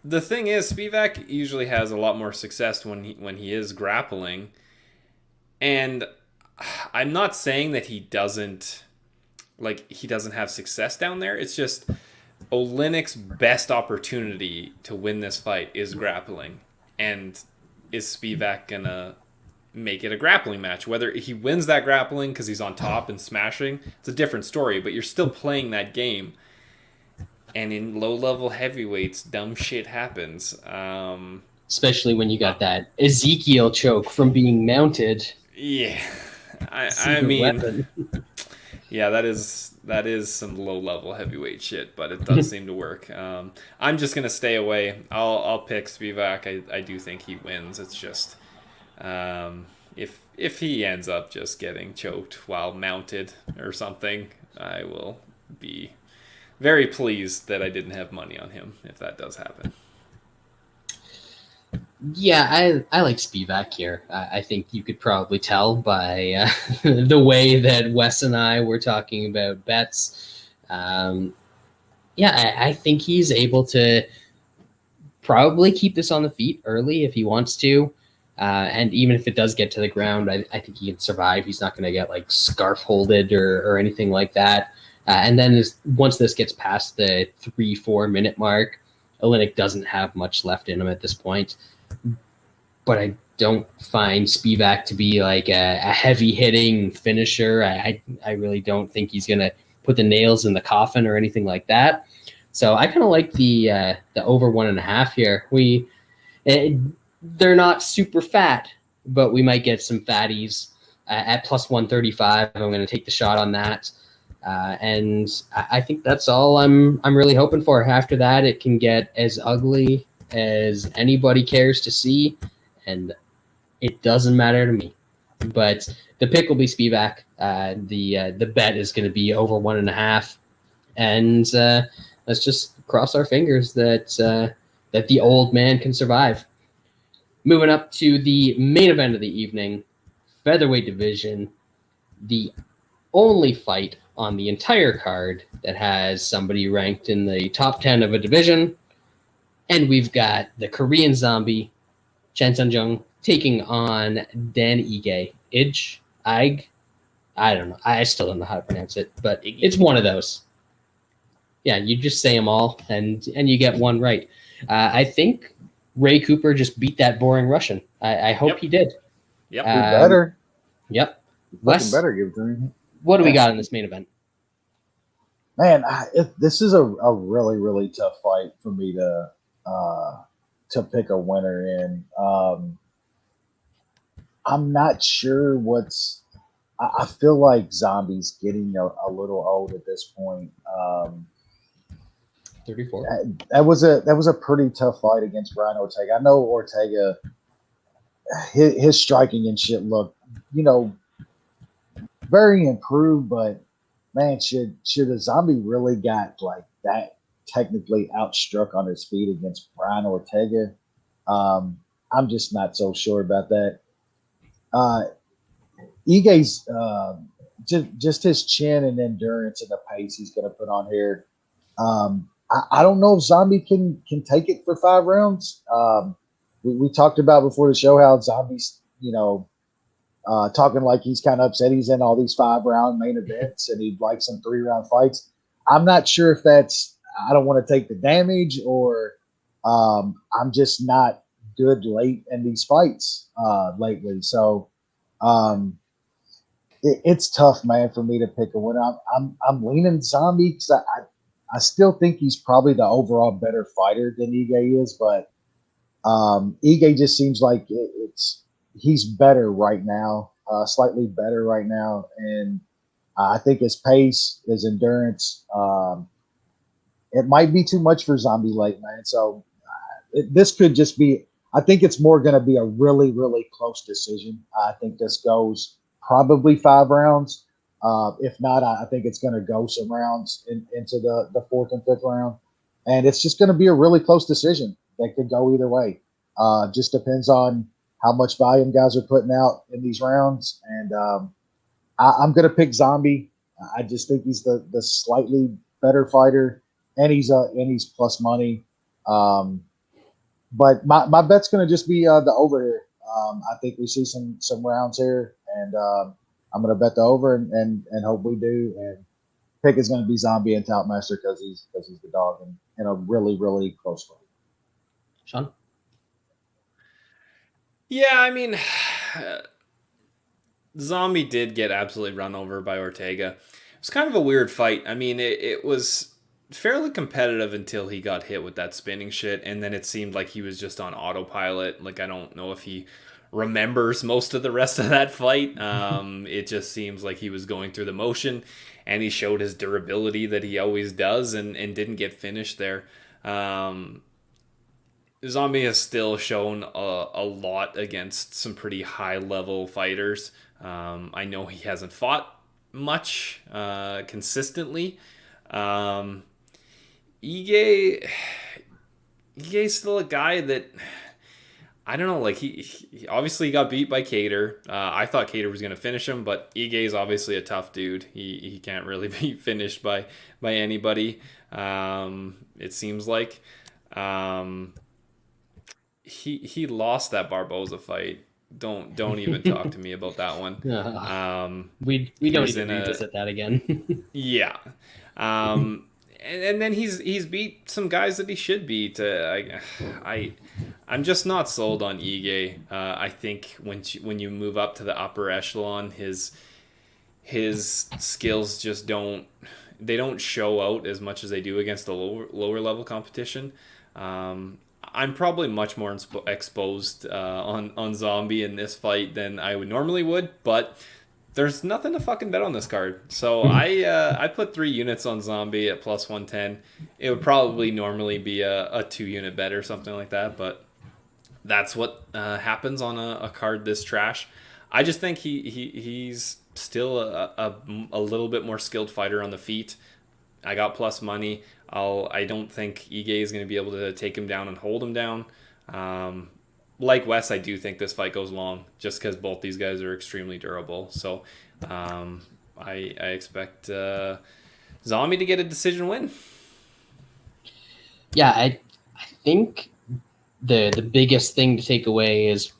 The thing is, Spivak usually has a lot more success when he is grappling. And I'm not saying that he doesn't have success down there. It's just Oleinik's best opportunity to win this fight is grappling. And is Spivak going to make it a grappling match? Whether he wins that grappling because he's on top and smashing, it's a different story, but you're still playing that game. And in low-level heavyweights, dumb shit happens. Especially when you got that Ezekiel choke from being mounted. Yeah. I mean, yeah, that is some low-level heavyweight shit, but it does seem to work. I'm just going to stay away. I'll pick Spivak. I do think he wins. It's just if he ends up just getting choked while mounted or something, I will be very pleased that I didn't have money on him if that does happen. Yeah, I like Spivak here. I think you could probably tell by the way that Wes and I were talking about bets. I think he's able to probably keep this on the feet early if he wants to. And even if it does get to the ground, I think he can survive. He's not going to get like scarf holded or anything like that. And then once this gets past the 3-4 minute mark, Oleinik doesn't have much left in him at this point. But I don't find Spivak to be like a heavy hitting finisher. I really don't think he's going to put the nails in the coffin or anything like that. So I kind of like the over 1.5 here. they're not super fat, but we might get some fatties at plus 135. I'm going to take the shot on that. And I think that's all I'm really hoping for. After that, it can get as ugly as anybody cares to see, and it doesn't matter to me. But the pick will be Spivak. The bet is going to be over 1.5, and let's just cross our fingers that the old man can survive. Moving up to the main event of the evening, featherweight division, the only fight on the entire card that has somebody ranked in the top 10 of a division. And we've got the Korean zombie, Jung, taking on Dan Ige. I don't know. I still don't know how to pronounce it, but it's one of those. Yeah, you just say them all, and you get one right. I think Ray Cooper just beat that boring Russian. I hope he did. Yep. Better. Yep. Wes, better give it to me. What do we got in this main event? Man, this is a really, really tough fight for me to pick a winner in. I'm not sure I feel like Zombie's getting a little old at this point. 34. That was a pretty tough fight against Brian Ortega. I know Ortega, his striking and shit looked, very improved, but man, should a Zombie really got like that technically outstruck on his feet against Brian Ortega? I'm just not so sure about that. Ige's just his chin and endurance and the pace he's going to put on here. I don't know if Zombie can take it for 5 rounds. We talked about before the show how Zombie's, talking like he's kind of upset he's in all these 5-round main events and he'd like some 3-round fights. I'm not sure if that's I don't want to take the damage or I'm just not good late in these fights lately. So it's tough, man, for me to pick a winner. I'm leaning Zombie because I still think he's probably the overall better fighter than Ige is, but Ige just seems like he's better right now, slightly better right now, and I think his pace, his endurance, it might be too much for Zombie late, man. So this could just be. I think it's more going to be a really, really close decision. I think this goes probably 5 rounds. If not, I think it's going to go some rounds into the 4th and 5th round. And it's just going to be a really close decision that could go either way. Just depends on how much volume guys are putting out in these rounds. And I'm going to pick Zombie. I just think he's the slightly better fighter, and he's plus money. But my bet's going to just be the over here. I think we see some rounds here, and I'm going to bet the over and hope we do. And pick is going to be Zombie and Toutmaster because he's the dog in a really, really close fight. Sean? Yeah, I mean, Zombie did get absolutely run over by Ortega. It was kind of a weird fight. I mean, it was fairly competitive until he got hit with that spinning shit, and then it seemed like he was just on autopilot. Like, I don't know if he remembers most of the rest of that fight. It just seems like he was going through the motion, and he showed his durability that he always does and didn't get finished there. Zombie has still shown a lot against some pretty high-level fighters. I know he hasn't fought much consistently. Ige's still a guy that I don't know. Like he obviously got beat by Cater. I thought Cater was gonna finish him, but Ige's obviously a tough dude. He can't really be finished by anybody. It seems like he lost that Barboza fight. Don't even talk to me about that one. We don't even revisit that again. Yeah. And then he's beat some guys that he should beat. I'm just not sold on Ige. I think when you move up to the upper echelon, his skills just don't show out as much as they do against the lower level competition. I'm probably much more exposed on Zombie in this fight than I normally would, but there's nothing to fucking bet on this card. So I put 3 units on Zombie at plus 110. It would probably normally be a 2-unit bet or something like that, but that's what happens on a card this trash. I just think he's still a little bit more skilled fighter on the feet. I got plus money. I don't think Ige is going to be able to take him down and hold him down. Like Wes, I do think this fight goes long just because both these guys are extremely durable. So I expect Zombie to get a decision win. Yeah, I think the biggest thing to take away is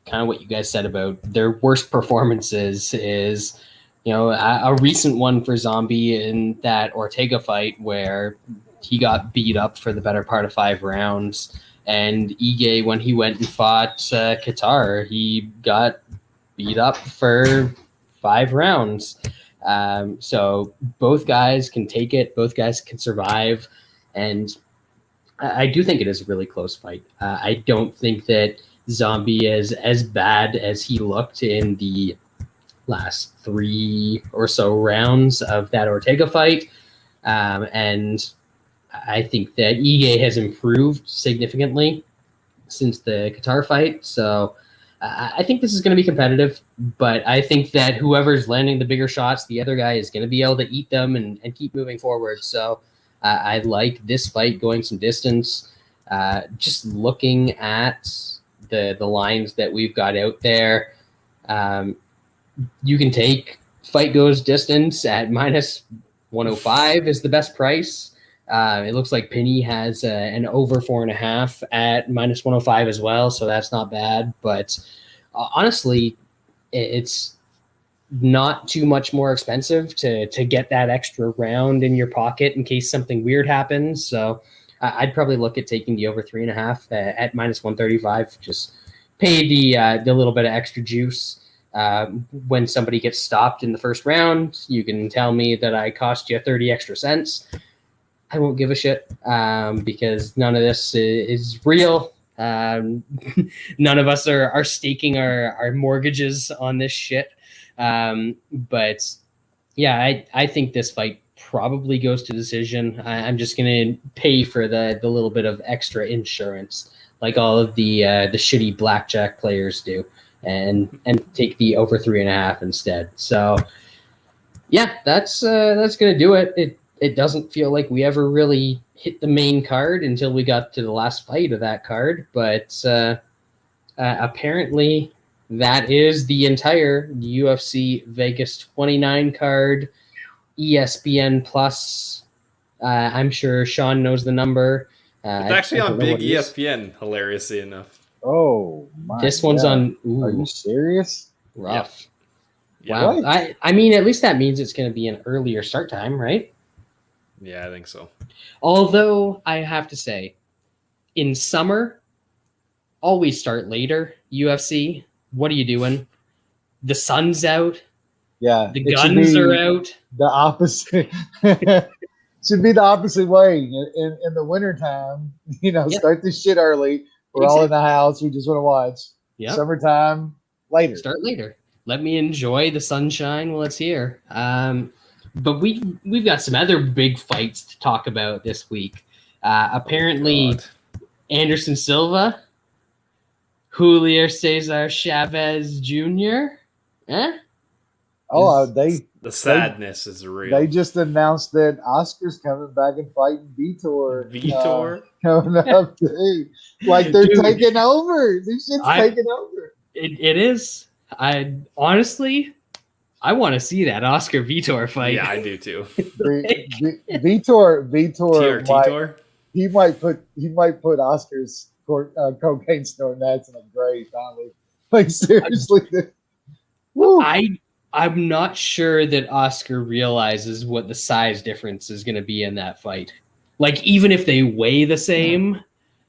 kind of what you guys said about their worst performances is, a recent one for Zombie in that Ortega fight where he got beat up for the better part of 5 rounds. And Ige, when he went and fought Qatar, he got beat up for 5 rounds. So both guys can take it. Both guys can survive. And I do think it is a really close fight. I don't think that Zombie is as bad as he looked in the last 3 or so rounds of that Ortega fight. And I think that Ige has improved significantly since the Qatar fight. So I think this is going to be competitive, but I think that whoever's landing the bigger shots, the other guy is going to be able to eat them and keep moving forward. So I like this fight going some distance. Just looking at the lines that we've got out there, you can take fight goes distance at minus 105 is the best price. It looks like Penny has an over 4.5 at minus 105 as well, so that's not bad. But honestly, it's not too much more expensive to get that extra round in your pocket in case something weird happens. So I'd probably look at taking the over 3.5 at minus 135. Just pay the little bit of extra juice. When somebody gets stopped in the first round, you can tell me that I cost you 30 extra cents. I won't give a shit because none of this is real. None of us are staking our mortgages on this shit. But yeah, I think this fight probably goes to decision. I'm just going to pay for the little bit of extra insurance like all of the shitty blackjack players do and take the over 3.5 instead. So yeah, that's going to do it. It doesn't feel like we ever really hit the main card until we got to the last fight of that card. But apparently that is the entire UFC Vegas 29 card, ESPN Plus. I'm sure Sean knows the number. It's actually on big ESPN, hilariously enough. Oh, my This one's on... Ooh, are you serious? rough. Yeah. Wow. What? I mean, at least that means it's going to be an earlier start time, right? Yeah, I think so. Although I have to say, in summer, always start later. UFC, what are you doing? The sun's out. Yeah. The guns are out. The opposite. Should be the opposite way. In the wintertime, start this shit early. We're all in the house. We just want to watch. Yep. Summertime, later. Start later. Let me enjoy the sunshine while it's here. But we've got some other big fights to talk about this week. Apparently, Anderson Silva, Julio Cesar Chavez Jr. The sadness is real. They just announced that Oscar's coming back and fighting Vitor. Coming up, dude. Like they're taking over. This shit's taking over. It is. I honestly, I want to see that Oscar Vitor fight. Yeah, I do too. Vitor he might put Oscar's cocaine snorting ass in a grave, finally. Like seriously. Woo. I'm not sure that Oscar realizes what the size difference is going to be in that fight. Like even if they weigh the same,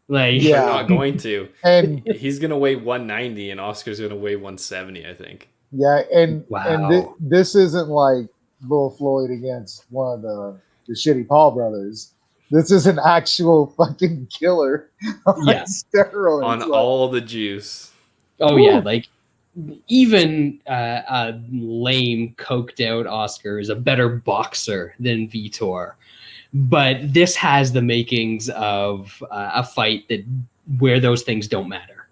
like they're not going to. And he's going to weigh 190 and Oscar's going to weigh 170, I think. Yeah, and wow. And this isn't like Bull Floyd against one of the shitty Paul brothers. This is an actual fucking killer on Yeah. steroids. On all the juice. Oh Woo. yeah, like even a lame, coked out Oscar is a better boxer than Vitor, but this has the makings of a fight where those things don't matter,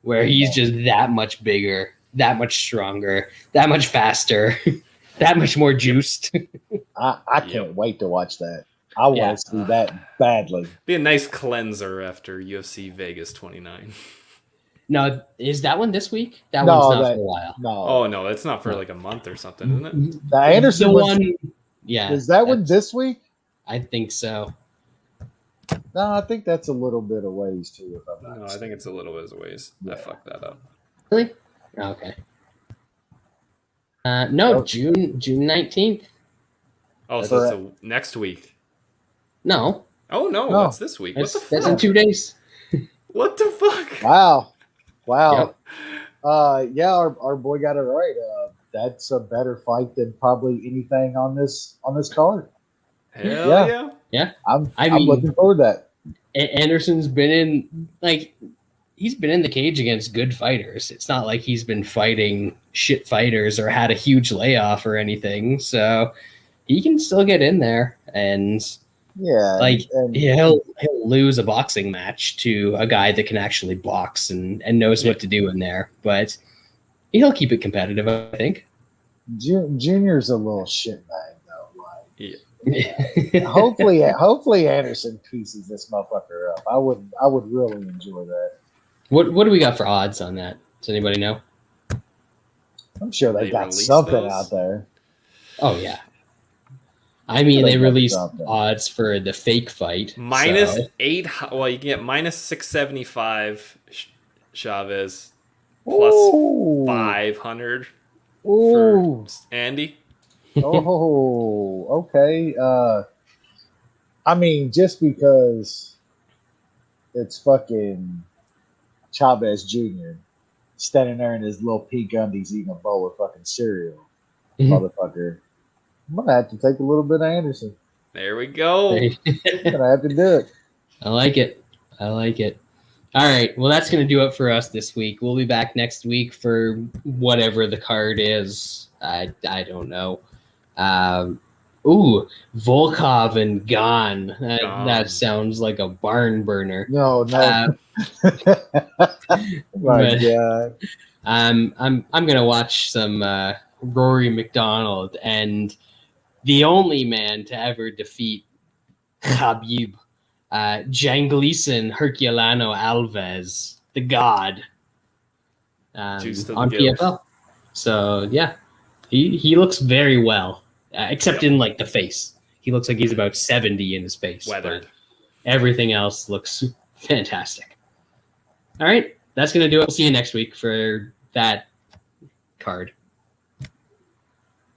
where he's just that much bigger, that much stronger, that much faster, that much more juiced. I can't wait to watch that. I want to see that badly. Be a nice cleanser after UFC Vegas 29. Now, is that one this week? That one's not for a while. No. Oh no, it's not for like a month or something, isn't it? The Anderson one. Yeah. Is that one this week? I think so. No, I think that's a little bit of ways too. If I'm not No, I mistaken. think it's a little bit of ways. Yeah. I fucked that up. Really? Okay. No, June 19th. Oh, so it's next week. No. Oh no, No. it's this week. What the That's in fuck? 2 days. What the fuck? Wow. Yep. Yeah, our boy got it right. That's a better fight than probably anything on this card. Hell yeah. I'm mean- looking forward to that. Anderson's been in he's been in the cage against good fighters. It's not like he's been fighting shit fighters or had a huge layoff or anything. So he can still get in there, and Yeah, he'll lose a boxing match to a guy that can actually box and knows what to do in there, but he'll keep it competitive, I think. Junior's a little shitbag though. Like, Yeah. hopefully Anderson pieces this motherfucker up. I would really enjoy that. What do we got for odds on that? Does anybody know? I'm sure they got release something those? out there. Oh yeah. I mean, They they got released something. odds for the fake fight. Minus so- 8. Well, you can get minus 675 Chavez, plus Ooh. 500 Ooh. for Andy. Oh, okay. I mean, just because it's fucking Chavez Jr. standing there in his little pea gundies eating a bowl of fucking cereal, motherfucker. I'm gonna have to take a little bit of Anderson. There we go. I'm gonna have to do it. I like it. All right. Well, that's going to do it for us this week. We'll be back next week for whatever the card is. I don't know. Volkov and Gone. That sounds like a barn burner. No. My God. I'm gonna watch some Rory McDonald, and the only man to ever defeat Khabib, Jangleeson Herculano Alves, the God, Juice to the on gills. PFL. So yeah, he looks very well, except in like the face. He looks like he's about 70 in his face. Weathered. But everything else looks fantastic. All right, that's gonna do it. We'll see you next week for that card.